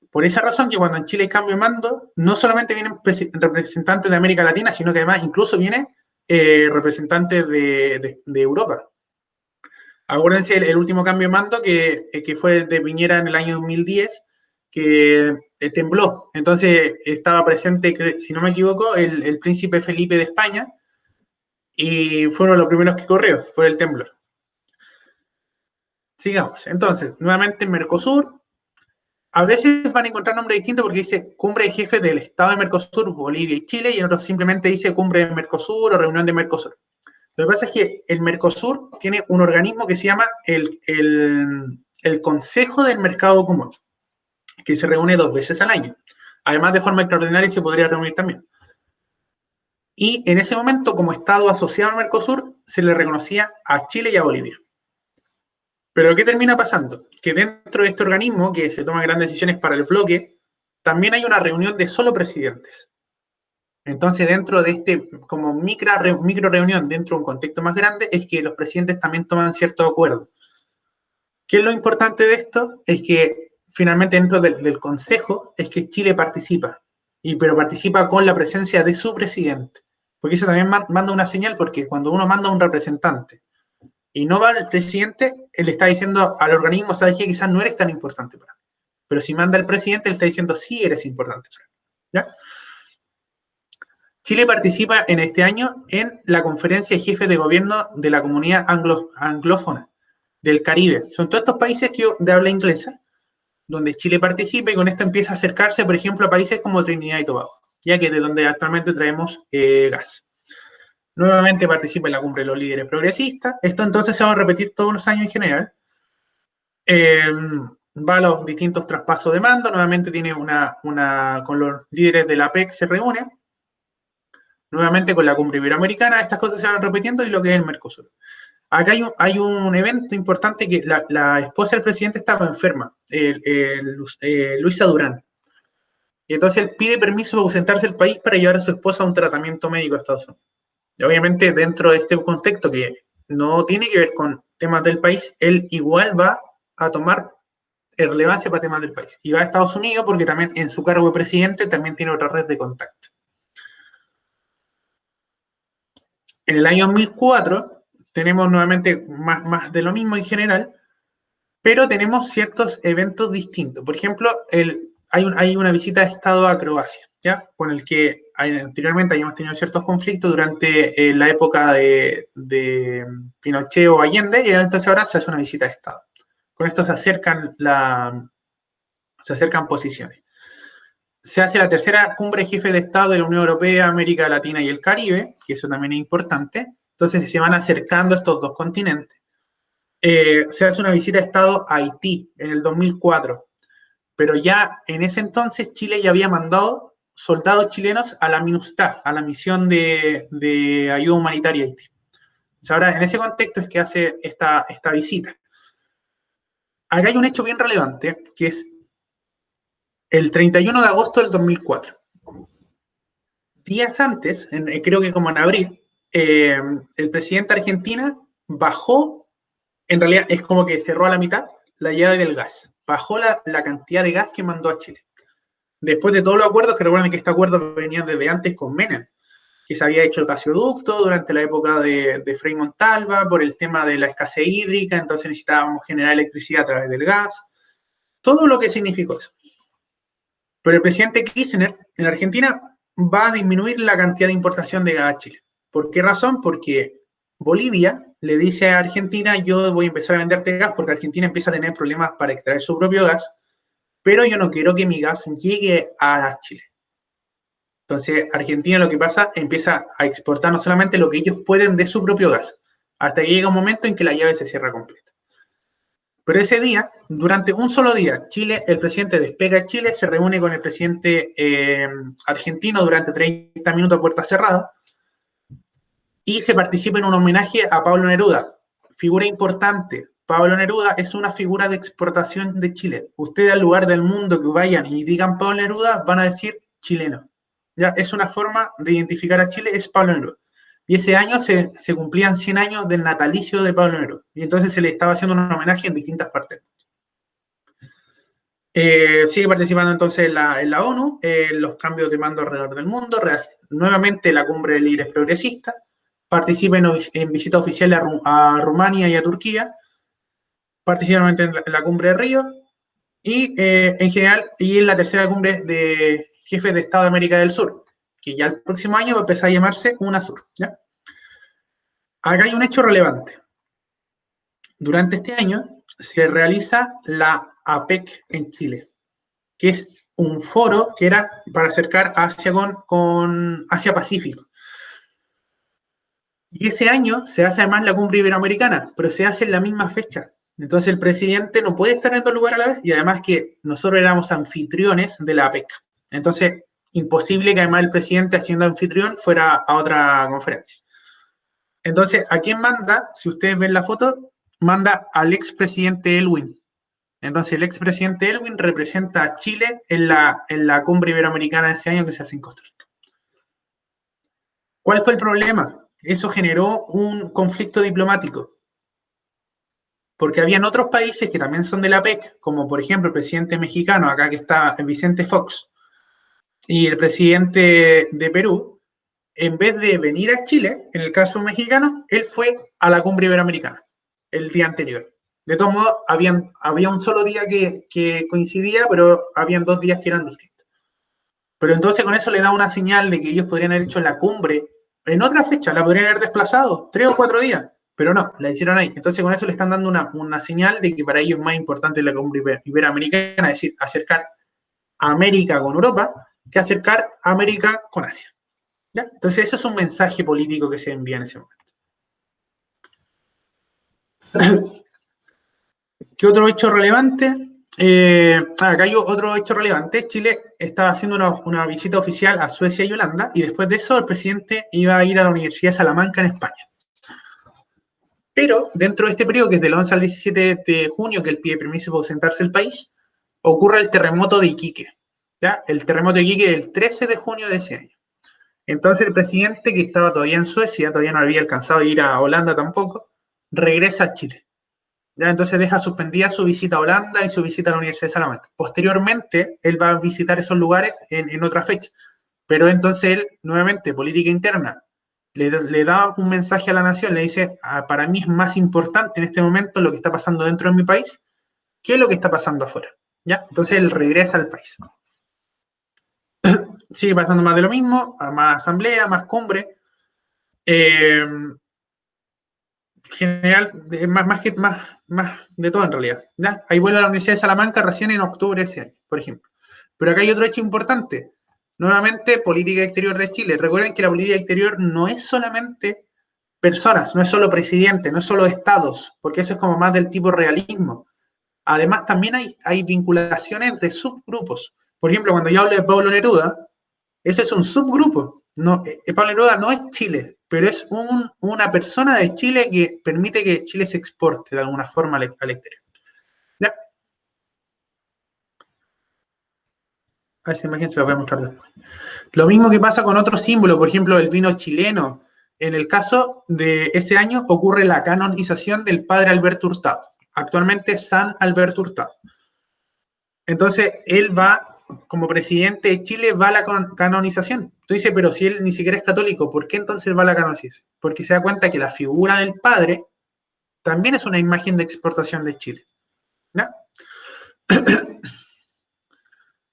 Por esa razón que cuando en Chile hay cambio de mando, no solamente vienen representantes de América Latina, sino que además incluso vienen representantes de Europa. Acuérdense el último cambio de mando que fue el de Piñera en el año 2010, que tembló. Entonces estaba presente, si no me equivoco, el príncipe Felipe de España y fueron los primeros que corrió por el temblor. Sigamos. Entonces, nuevamente Mercosur. A veces van a encontrar nombres distintos porque dice cumbre de jefes del Estado de Mercosur, Bolivia y Chile, y en otros simplemente dice cumbre de Mercosur o reunión de Mercosur. Lo que pasa es que el Mercosur tiene un organismo que se llama el Consejo del Mercado Común, que se reúne 2 veces al año. Además, de forma extraordinaria se podría reunir también. Y en ese momento, como Estado asociado al Mercosur, se le reconocía a Chile y a Bolivia. Pero ¿qué termina pasando? Que dentro de este organismo, que se toman grandes decisiones para el bloque, también hay una reunión de solo presidentes. Entonces, dentro de este como micro reunión, dentro de un contexto más grande, es que los presidentes también toman ciertos acuerdos. ¿Qué es lo importante de esto? Es que finalmente dentro del Consejo es que Chile participa, pero participa con la presencia de su presidente. Porque eso también manda una señal, porque cuando uno manda a un representante y no va el presidente, él le está diciendo al organismo, sabes que quizás no eres tan importante para mí. Pero si manda al presidente, él está diciendo, sí eres importante para mí. ¿Ya? Chile participa en este año en la conferencia de jefes de gobierno de la comunidad anglófona del Caribe. Son todos estos países de habla inglesa, donde Chile participa y con esto empieza a acercarse, por ejemplo, a países como Trinidad y Tobago, ya que es de donde actualmente traemos gas. Nuevamente participa en la cumbre de los líderes progresistas. Esto entonces se va a repetir todos los años en general. Va a los distintos traspasos de mando. Nuevamente tiene con los líderes de la PEC se reúne. Nuevamente con la cumbre iberoamericana. Estas cosas se van repitiendo y lo que es el Mercosur. Acá hay un evento importante que la esposa del presidente estaba enferma, Luisa Durán. Y entonces él pide permiso para ausentarse del país para llevar a su esposa a un tratamiento médico a Estados Unidos. Y obviamente dentro de este contexto que no tiene que ver con temas del país, él igual va a tomar relevancia para temas del país. Y va a Estados Unidos porque también en su cargo de presidente también tiene otra red de contacto. En el año 2004 tenemos nuevamente más de lo mismo en general, pero tenemos ciertos eventos distintos. Por ejemplo, hay una visita de Estado a Croacia, ¿ya? Con el que anteriormente habíamos tenido ciertos conflictos durante la época de Pinochet o Allende, y entonces ahora se hace una visita de Estado. Con esto se acercan posiciones. se hace la tercera cumbre de jefes de Estado de la Unión Europea, América Latina y el Caribe, que eso también es importante. Entonces se van acercando estos dos continentes. Se hace una visita de Estado a Haití en el 2004, pero ya en ese entonces Chile ya había mandado soldados chilenos a la MINUSTAH, a la misión de ayuda humanitaria a Haití. Entonces, ahora, en ese contexto es que hace esta visita. Acá hay un hecho bien relevante, que es el 31 de agosto del 2004. Días antes, creo que como en abril, el presidente de Argentina bajó, en realidad es como que cerró a la mitad la llave del gas. Bajó la cantidad de gas que mandó a Chile. Después de todos los acuerdos, que recuerden que estos acuerdos venían desde antes con Menem, que se había hecho el gasoducto durante la época de Frei Montalva por el tema de la escasez hídrica, entonces necesitábamos generar electricidad a través del gas, todo lo que significó eso. Pero el presidente Kirchner en Argentina va a disminuir la cantidad de importación de gas a Chile. ¿Por qué razón? Porque Bolivia le dice a Argentina, yo voy a empezar a venderte gas porque Argentina empieza a tener problemas para extraer su propio gas, pero yo no quiero que mi gas llegue a Chile. Entonces, Argentina lo que pasa, empieza a exportar no solamente lo que ellos pueden de su propio gas, hasta que llega un momento en que la llave se cierra completa. Pero ese día, durante un solo día, Chile, el presidente despega de Chile, se reúne con el presidente argentino durante 30 minutos a puerta cerrada y se participa en un homenaje a Pablo Neruda, figura importante. Pablo Neruda es una figura de exportación de Chile. Ustedes al lugar del mundo que vayan y digan Pablo Neruda, van a decir chileno. Ya es una forma de identificar a Chile, es Pablo Neruda. Y ese año se cumplían 100 años del natalicio de Pablo Neruda. Y entonces se le estaba haciendo un homenaje en distintas partes. Sigue participando entonces en la ONU, los cambios de mando alrededor del mundo, nuevamente la cumbre de líderes progresistas, participa en visitas oficiales a Rumania y a Turquía, participa nuevamente en la cumbre de Río y en general, y en la tercera cumbre de jefes de Estado de América del Sur, que ya el próximo año va a empezar a llamarse UNASUR. ¿Ya? Acá hay un hecho relevante. Durante este año se realiza la APEC en Chile, que es un foro que era para acercar Asia con Asia Pacífico. Y ese año se hace además la cumbre iberoamericana, pero se hace en la misma fecha. Entonces el presidente no puede estar en dos lugares a la vez y además que nosotros éramos anfitriones de la APEC. Entonces, imposible que además el presidente, siendo anfitrión, fuera a otra conferencia. Entonces, ¿a quién manda? Si ustedes ven la foto, manda al expresidente Elwin. Entonces, el expresidente Elwin representa a Chile en la cumbre iberoamericana de ese año que se hace en Costa Rica. ¿Cuál fue el problema? Eso generó un conflicto diplomático, porque habían otros países que también son de la PEC, como por ejemplo el presidente mexicano, acá que está Vicente Fox, y el presidente de Perú, en vez de venir a Chile, en el caso mexicano, él fue a la cumbre iberoamericana el día anterior. De todos modos, había un solo día que coincidía, pero habían 2 días que eran distintos. Pero entonces con eso le da una señal de que ellos podrían haber hecho la cumbre en otra fecha, la podrían haber desplazado 3 o 4 días, pero no, la hicieron ahí. Entonces con eso le están dando una señal de que para ellos es más importante la cumbre iberoamericana, es decir, acercar a América con Europa, que acercar a América con Asia. ¿Ya? Entonces eso es un mensaje político que se envía en ese momento. ¿Qué otro hecho relevante? Acá hay otro hecho relevante. Chile estaba haciendo una visita oficial a Suecia y Holanda y después de eso el presidente iba a ir a la Universidad de Salamanca en España. Pero dentro de este periodo, que es del 11 al 17 de junio, que él pide permiso para ausentarse del país, ocurre el terremoto de Iquique. ¿Ya? El terremoto de Iquique el 13 de junio de ese año. Entonces el presidente, que estaba todavía en Suecia, todavía no había alcanzado a ir a Holanda tampoco, regresa a Chile. ¿Ya? Entonces deja suspendida su visita a Holanda y su visita a la Universidad de Salamanca. Posteriormente, él va a visitar esos lugares en otra fecha. Pero entonces él, nuevamente, política interna, le da un mensaje a la nación, le dice, para mí es más importante en este momento lo que está pasando dentro de mi país que lo que está pasando afuera. ¿Ya? Entonces él regresa al país. Sigue pasando más de lo mismo, a más asamblea, más cumbre. General, más de todo en realidad. ¿Ya? Ahí vuelve a la Universidad de Salamanca recién en octubre de ese año, por ejemplo. Pero acá hay otro hecho importante. Nuevamente, política exterior de Chile. Recuerden que la política exterior no es solamente personas, no es solo presidente, no es solo estados, porque eso es como más del tipo realismo. Además, también hay vinculaciones de subgrupos. Por ejemplo, cuando yo hablo de Pablo Neruda, ese es un subgrupo. No, Pablo Neruda no es Chile, pero es una persona de Chile que permite que Chile se exporte de alguna forma al exterior. ¿Ya? A esa imagen se la voy a mostrar después. Lo mismo que pasa con otros símbolos, por ejemplo, el vino chileno. En el caso de ese año ocurre la canonización del padre Alberto Hurtado, actualmente San Alberto Hurtado. Entonces, él va, como presidente de Chile, va a la canonización. Tú dices, pero si él ni siquiera es católico, ¿por qué entonces va a la canonización? Porque se da cuenta que la figura del padre también es una imagen de exportación de Chile. ¿Ya?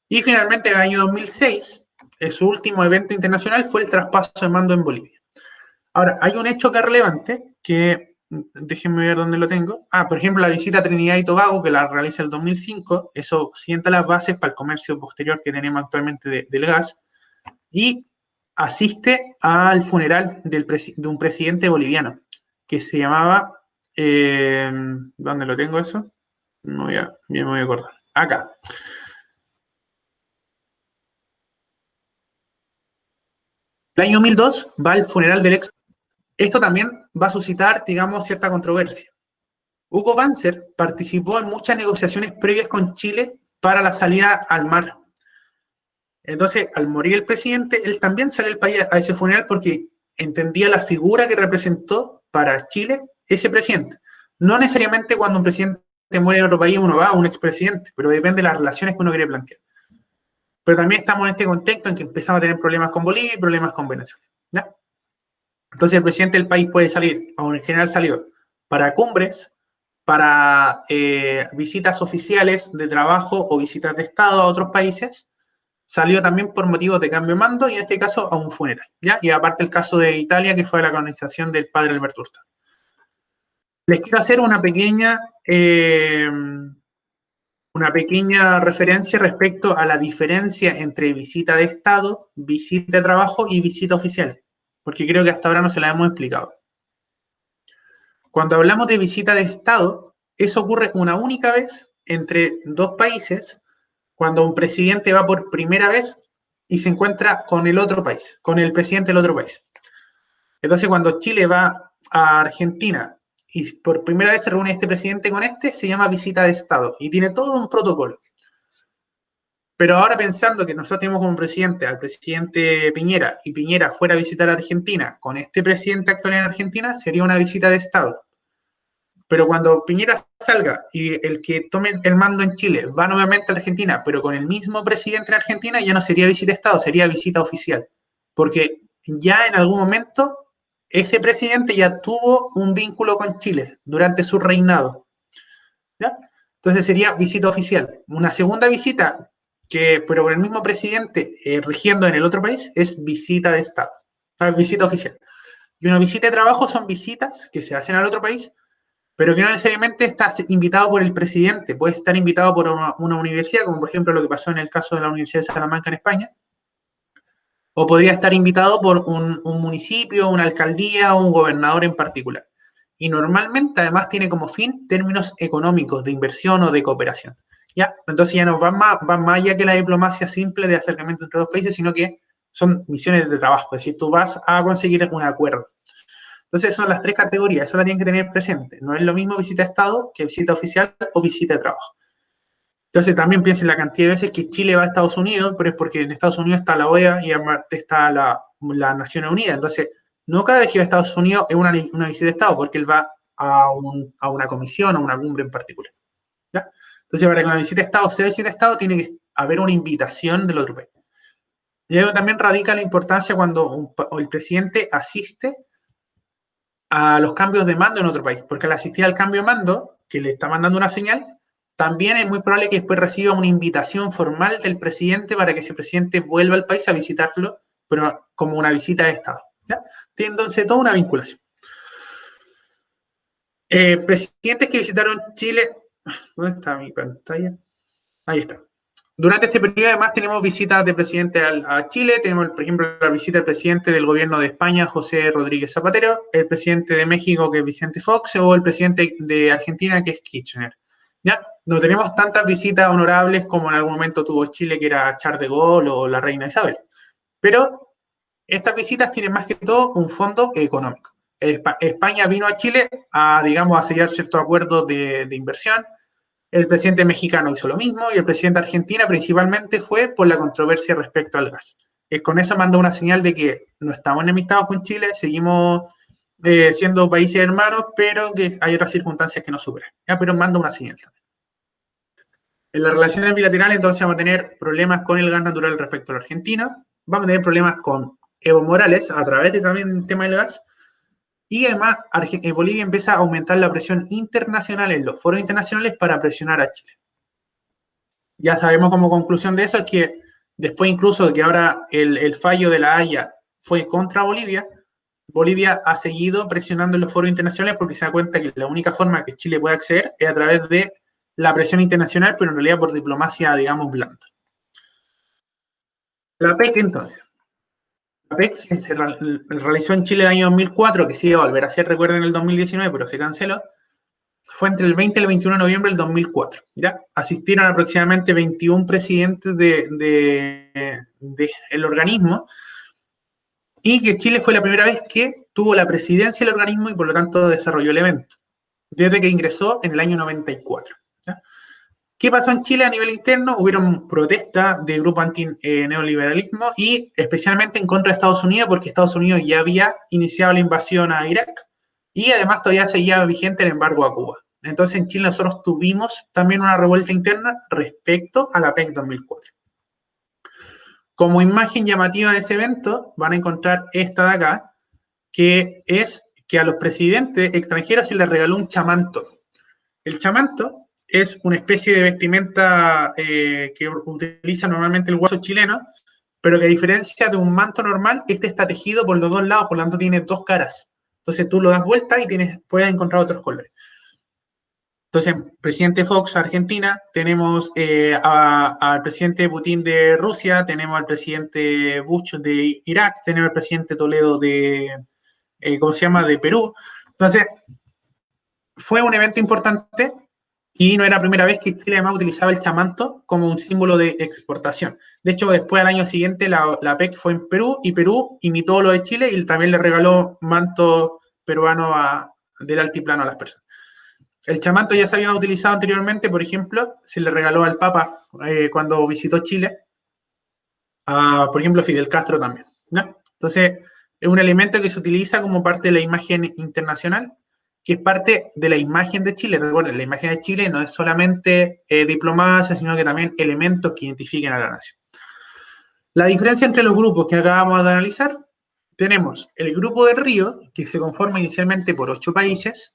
Y finalmente, en el año 2006, su último evento internacional fue el traspaso de mando en Bolivia. Ahora, hay un hecho que es relevante, que déjenme ver dónde lo tengo. Por ejemplo, la visita a Trinidad y Tobago, que la realiza el 2005, eso sienta las bases para el comercio posterior que tenemos actualmente del gas, y asiste al funeral de un presidente boliviano, que se llamaba, ¿dónde lo tengo eso? Me voy a acordar. Acá. El año 2002 va al funeral del ex. Esto también va a suscitar, digamos, cierta controversia. Hugo Banzer participó en muchas negociaciones previas con Chile para la salida al mar. Entonces, al morir el presidente, él también sale del país a ese funeral porque entendía la figura que representó para Chile ese presidente. No necesariamente cuando un presidente muere en otro país uno va a un expresidente, pero depende de las relaciones que uno quiere plantear. Pero también estamos en este contexto en que empezamos a tener problemas con Bolivia y problemas con Venezuela. ¿Ya? Entonces el presidente del país puede salir, o en general salió, para cumbres, para visitas oficiales de trabajo o visitas de Estado a otros países. Salió también por motivos de cambio de mando y en este caso a un funeral. ¿Ya? Y aparte el caso de Italia, que fue la canonización del padre Alberto Hurtado. Les quiero hacer una pequeña referencia respecto a la diferencia entre visita de Estado, visita de trabajo y visita oficial, porque creo que hasta ahora no se la hemos explicado. Cuando hablamos de visita de Estado, eso ocurre una única vez entre dos países, cuando un presidente va por primera vez y se encuentra con el otro país, con el presidente del otro país. Entonces, cuando Chile va a Argentina y por primera vez se reúne este presidente con este, se llama visita de Estado y tiene todo un protocolo. Pero ahora pensando que nosotros tenemos como presidente al presidente Piñera y Piñera fuera a visitar a Argentina con este presidente actual en Argentina, sería una visita de Estado. Pero cuando Piñera salga y el que tome el mando en Chile va nuevamente a Argentina, pero con el mismo presidente en Argentina, ya no sería visita de Estado, sería visita oficial. Porque ya en algún momento ese presidente ya tuvo un vínculo con Chile durante su reinado. ¿Ya? Entonces sería visita oficial. Una segunda visita, pero con el mismo presidente rigiendo en el otro país, es visita de Estado, visita oficial. Y una visita de trabajo son visitas que se hacen al otro país, pero que no necesariamente estás invitado por el presidente, puedes estar invitado por una universidad, como por ejemplo lo que pasó en el caso de la Universidad de Salamanca en España, o podría estar invitado por un municipio, una alcaldía o un gobernador en particular. Y normalmente además tiene como fin términos económicos de inversión o de cooperación. ¿Ya? Entonces ya no va más allá que la diplomacia simple de acercamiento entre dos países, sino que son misiones de trabajo, es decir, tú vas a conseguir un acuerdo. Entonces son las tres categorías, eso la tienen que tener presente. No es lo mismo visita de Estado que visita oficial o visita de trabajo. Entonces también piensen la cantidad de veces que Chile va a Estados Unidos, pero es porque en Estados Unidos está la OEA y aparte está la Naciones Unidas. Entonces, no cada vez que va a Estados Unidos es una visita de Estado, porque él va a una comisión o una cumbre en particular. ¿Ya? Entonces, para que una visita de Estado sea visita de Estado, tiene que haber una invitación del otro país. Y ahí también radica la importancia cuando el presidente asiste a los cambios de mando en otro país, porque al asistir al cambio de mando, que le está mandando una señal, también es muy probable que después reciba una invitación formal del presidente para que ese presidente vuelva al país a visitarlo, pero como una visita de Estado. ¿Ya? Tiene entonces toda una vinculación. Presidentes que visitaron Chile. ¿Dónde está mi pantalla? Ahí está. Durante este periodo, además, tenemos visitas de presidente a Chile. Tenemos, por ejemplo, la visita del presidente del gobierno de España, José Rodríguez Zapatero, el presidente de México, que es Vicente Fox, o el presidente de Argentina, que es Kirchner. ¿Ya? No tenemos tantas visitas honorables como en algún momento tuvo Chile, que era Charles de Gaulle o la reina Isabel. Pero estas visitas tienen más que todo un fondo económico. España vino a Chile a, digamos, a sellar ciertos acuerdos de inversión. El presidente mexicano hizo lo mismo y el presidente de Argentina principalmente fue por la controversia respecto al gas. Con eso mandó una señal de que no estamos enemistados con Chile, seguimos siendo países hermanos, pero que hay otras circunstancias que nos superan. ¿Ya? Pero manda una señal también. En las relaciones bilaterales, entonces, vamos a tener problemas con el gas natural respecto a la Argentina, vamos a tener problemas con Evo Morales a través de también el tema del gas, y además Bolivia empieza a aumentar la presión internacional en los foros internacionales para presionar a Chile. Ya sabemos como conclusión de eso es que después incluso de que ahora el fallo de la Haya fue contra Bolivia, Bolivia ha seguido presionando en los foros internacionales porque se da cuenta que la única forma que Chile puede acceder es a través de la presión internacional, pero en realidad por diplomacia, digamos, blanda. La PEC, entonces. La PEC se realizó en Chile el año 2004, que sí iba a volver a ser, recuerden, el 2019, pero se canceló. Fue entre el 20 y el 21 de noviembre del 2004. ¿Ya? Asistieron aproximadamente 21 presidentes del organismo, y que Chile fue la primera vez que tuvo la presidencia del organismo y por lo tanto desarrolló el evento, desde que ingresó en el año 94. ¿Ya? ¿Qué pasó en Chile a nivel interno? Hubieron protestas de grupo anti-neoliberalismo y especialmente en contra de Estados Unidos, porque Estados Unidos ya había iniciado la invasión a Irak y además todavía seguía vigente el embargo a Cuba. Entonces en Chile nosotros tuvimos también una revuelta interna respecto a la PEC 2004. Como imagen llamativa de ese evento van a encontrar esta de acá, que es que a los presidentes extranjeros se les regaló un chamanto. El chamanto es una especie de vestimenta que utiliza normalmente el guaso chileno, pero que a diferencia de un manto normal, este está tejido por los dos lados, por lo tanto tiene dos caras. Entonces tú lo das vuelta y puedes encontrar otros colores. Entonces, presidente Fox, Argentina, tenemos al presidente Putin de Rusia, tenemos al presidente Bush de Irak, tenemos al presidente Toledo de, ¿cómo se llama?, de Perú. Entonces, fue un evento importante y no era la primera vez que Chile además utilizaba el chamanto como un símbolo de exportación. De hecho, después al año siguiente la PEC fue en Perú y Perú imitó lo de Chile y también le regaló manto peruano del altiplano a las personas. El chamanto ya se había utilizado anteriormente, por ejemplo, se le regaló al Papa cuando visitó Chile, por ejemplo, Fidel Castro también. ¿no? Entonces, es un elemento que se utiliza como parte de la imagen internacional, que es parte de la imagen de Chile. Recuerden, la imagen de Chile no es solamente diplomacia, sino que también elementos que identifiquen a la nación. La diferencia entre los grupos que acabamos de analizar, tenemos el grupo de Río, que se conforma inicialmente por 8 países,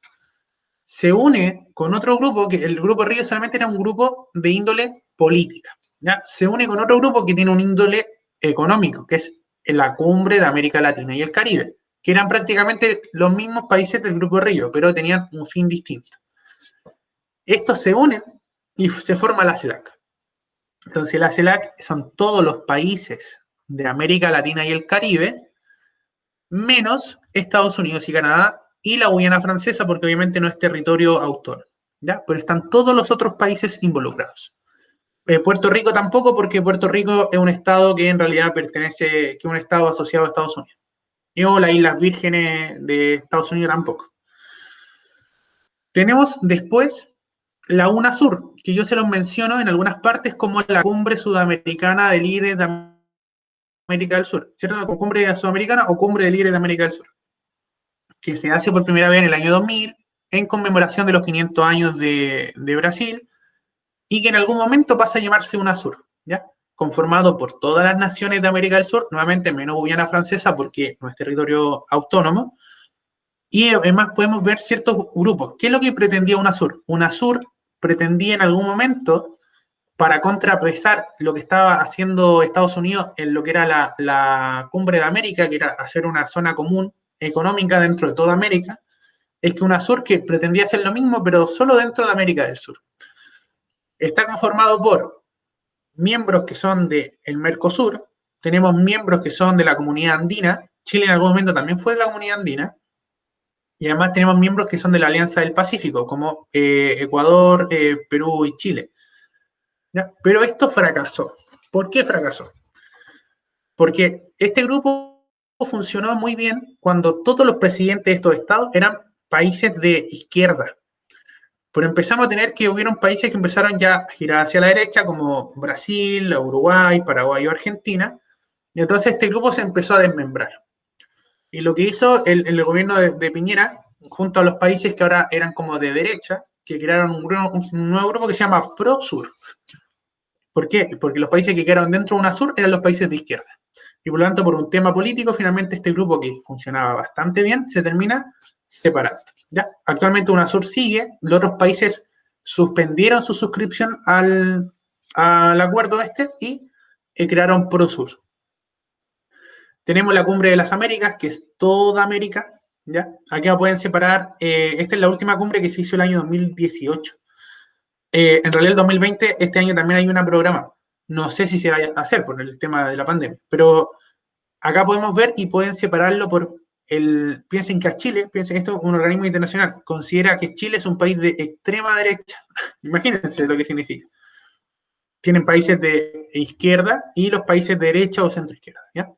se une con otro grupo, que el grupo Río solamente era un grupo de índole política, ¿ya? Se une con otro grupo que tiene un índole económico, que es la Cumbre de América Latina y el Caribe, que eran prácticamente los mismos países del grupo Río, pero tenían un fin distinto. Estos se unen y se forma la CELAC. Entonces la CELAC son todos los países de América Latina y el Caribe, menos Estados Unidos y Canadá, y la Guyana Francesa, porque obviamente no es territorio autónomo, ¿ya? Pero están todos los otros países involucrados. Puerto Rico tampoco, porque Puerto Rico es un estado que en realidad pertenece, que es un estado asociado a Estados Unidos. Y o las Islas Vírgenes de Estados Unidos tampoco. Tenemos después la UNASUR, que yo se los menciono en algunas partes como la Cumbre Sudamericana de Líderes de América del Sur, ¿cierto? Cumbre Sudamericana o Cumbre de Líderes de América del Sur, que se hace por primera vez en el año 2000 en conmemoración de los 500 años de Brasil y que en algún momento pasa a llamarse UNASUR, ¿ya? Conformado por todas las naciones de América del Sur, nuevamente menos Guyana Francesa porque no es territorio autónomo, y además podemos ver ciertos grupos. ¿Qué es lo que pretendía UNASUR? UNASUR pretendía en algún momento, para contrapesar lo que estaba haciendo Estados Unidos en lo que era la Cumbre de América, que era hacer una zona común económica dentro de toda América, es que UNASUR que pretendía hacer lo mismo, pero solo dentro de América del Sur. Está conformado por miembros que son del Mercosur, tenemos miembros que son de la comunidad andina, Chile en algún momento también fue de la comunidad andina, y además tenemos miembros que son de la Alianza del Pacífico, como Ecuador, Perú y Chile. ¿Ya? Pero esto fracasó. ¿Por qué fracasó? Porque este grupo funcionó muy bien cuando todos los presidentes de estos estados eran países de izquierda. Pero empezamos a tener que hubieron países que empezaron ya a girar hacia la derecha, como Brasil, Uruguay, Paraguay o Argentina. Y entonces este grupo se empezó a desmembrar. Y lo que hizo el gobierno de Piñera, junto a los países que ahora eran como de derecha, que crearon un nuevo grupo que se llama ProSur. ¿Por qué? Porque los países que quedaron dentro de UNASUR eran los países de izquierda. Y por lo tanto, por un tema político, finalmente este grupo que funcionaba bastante bien se termina separando. ¿Ya? Actualmente UNASUR sigue, los otros países suspendieron su suscripción al acuerdo este y crearon ProSur. Tenemos la Cumbre de las Américas, que es toda América, ¿ya? Aquí pueden separar, esta es la última cumbre que se hizo el año 2018. En realidad el 2020, este año también hay un programa. No sé si se va a hacer por el tema de la pandemia, pero acá podemos ver y pueden separarlo por piensen que a Chile, piensen esto, un organismo internacional, considera que Chile es un país de extrema derecha. Imagínense lo que significa. Tienen países de izquierda y los países de derecha o centro izquierda, ¿ya?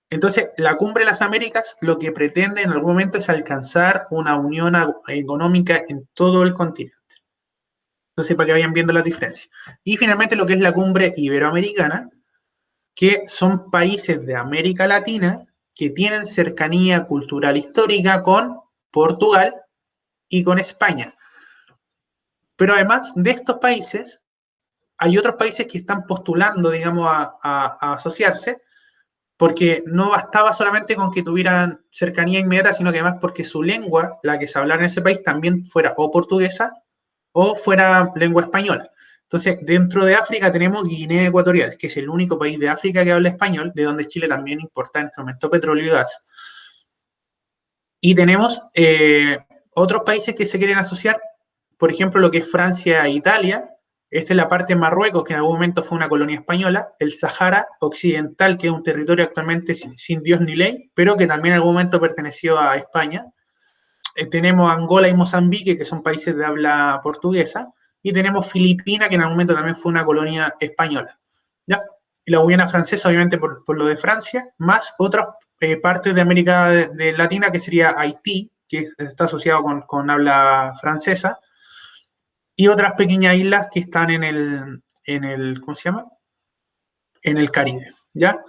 Entonces, la Cumbre de las Américas lo que pretende en algún momento es alcanzar una unión económica en todo el continente. Entonces, para que vayan viendo las diferencias. Y finalmente lo que es la Cumbre Iberoamericana, que son países de América Latina que tienen cercanía cultural histórica con Portugal y con España. Pero además de estos países, hay otros países que están postulando, digamos, a asociarse, porque no bastaba solamente con que tuvieran cercanía inmediata, sino que además porque su lengua, la que se hablara en ese país, también fuera o portuguesa o fuera lengua española. Entonces, dentro de África tenemos Guinea Ecuatorial, que es el único país de África que habla español, de donde Chile también importa en este momento petróleo y gas. Y tenemos otros países que se quieren asociar, por ejemplo, lo que es Francia e Italia. Esta es la parte de Marruecos, que en algún momento fue una colonia española, el Sahara Occidental, que es un territorio actualmente sin Dios ni ley, pero que también en algún momento perteneció a España. Tenemos Angola y Mozambique, que son países de habla portuguesa, y tenemos Filipinas, que en algún momento también fue una colonia española. ¿Ya? Y la Guyana francesa, obviamente, por lo de Francia, más otras partes de América de Latina, que sería Haití, que está asociado con habla francesa, y otras pequeñas islas que están ¿cómo se llama? En el Caribe, ¿ya?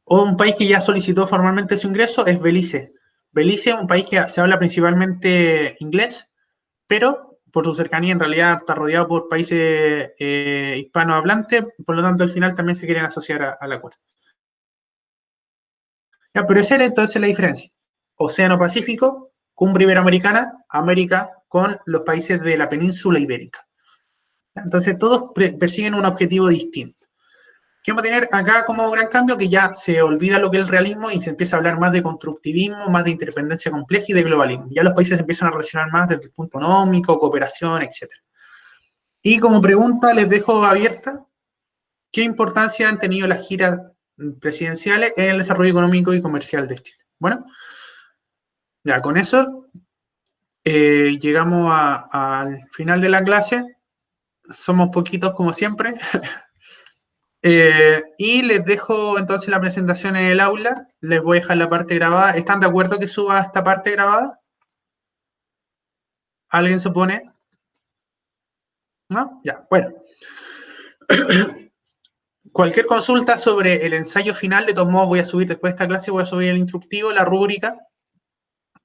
O un país que ya solicitó formalmente su ingreso es Belice. Belice es un país que se habla principalmente inglés, pero por su cercanía en realidad está rodeado por países hispanohablantes, por lo tanto al final también se quieren asociar al acuerdo. Ya, pero esa era entonces la diferencia. Océano Pacífico, Cumbre Iberoamericana, América con los países de la península ibérica. Entonces todos persiguen un objetivo distinto. ¿Qué vamos a tener acá como gran cambio? Que ya se olvida lo que es el realismo y se empieza a hablar más de constructivismo, más de interdependencia compleja y de globalismo. Ya los países empiezan a relacionar más desde el punto económico, cooperación, etc. Y como pregunta les dejo abierta, ¿qué importancia han tenido las giras presidenciales en el desarrollo económico y comercial de Chile? Bueno, ya con eso llegamos al final de la clase. Somos poquitos como siempre. Y les dejo entonces la presentación en el aula. Les voy a dejar la parte grabada. ¿Están de acuerdo que suba esta parte grabada? ¿Alguien se opone? ¿No? Ya, bueno. Cualquier consulta sobre el ensayo final, de todos modos voy a subir después de esta clase, voy a subir el instructivo, la rúbrica,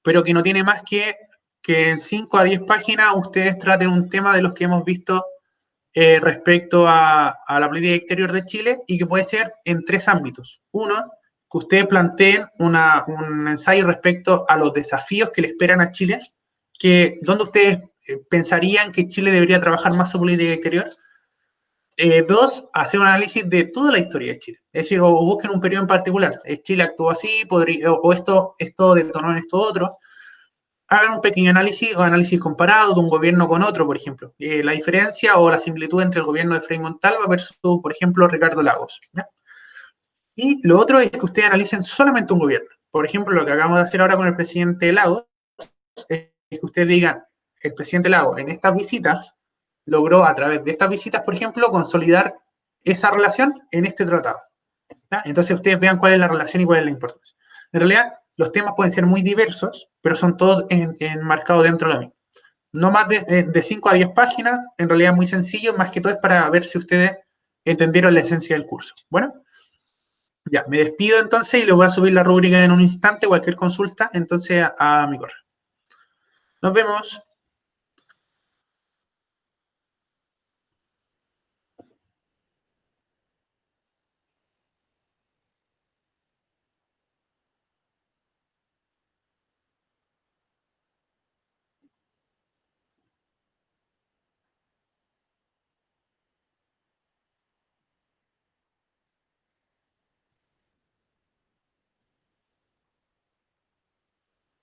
pero que no tiene más que en 5 a 10 páginas ustedes traten un tema de los que hemos visto respecto a la política exterior de Chile y que puede ser en 3 ámbitos. Uno, que ustedes planteen un ensayo respecto a los desafíos que le esperan a Chile, donde ustedes pensarían que Chile debería trabajar más su política exterior. 2, hacer un análisis de toda la historia de Chile. Es decir, o busquen un periodo en particular. Chile actuó así, o esto detonó en esto otro. hagan un pequeño análisis o análisis comparado de un gobierno con otro, por ejemplo. La diferencia o la similitud entre el gobierno de Frei Montalva versus, por ejemplo, Ricardo Lagos. ¿Ya? Y lo otro es que ustedes analicen solamente un gobierno. Por ejemplo, lo que acabamos de hacer ahora con el presidente Lagos es que ustedes digan, el presidente Lagos en estas visitas logró a través de estas visitas, por ejemplo, consolidar esa relación en este tratado. ¿Ya? Entonces ustedes vean cuál es la relación y cuál es la importancia. En realidad, los temas pueden ser muy diversos, pero son todos enmarcados dentro de lo mismo. No más de 5 a 10 páginas, en realidad muy sencillo, más que todo es para ver si ustedes entendieron la esencia del curso. Bueno, ya, me despido entonces y les voy a subir la rúbrica en un instante, cualquier consulta, entonces a mi correo. Nos vemos.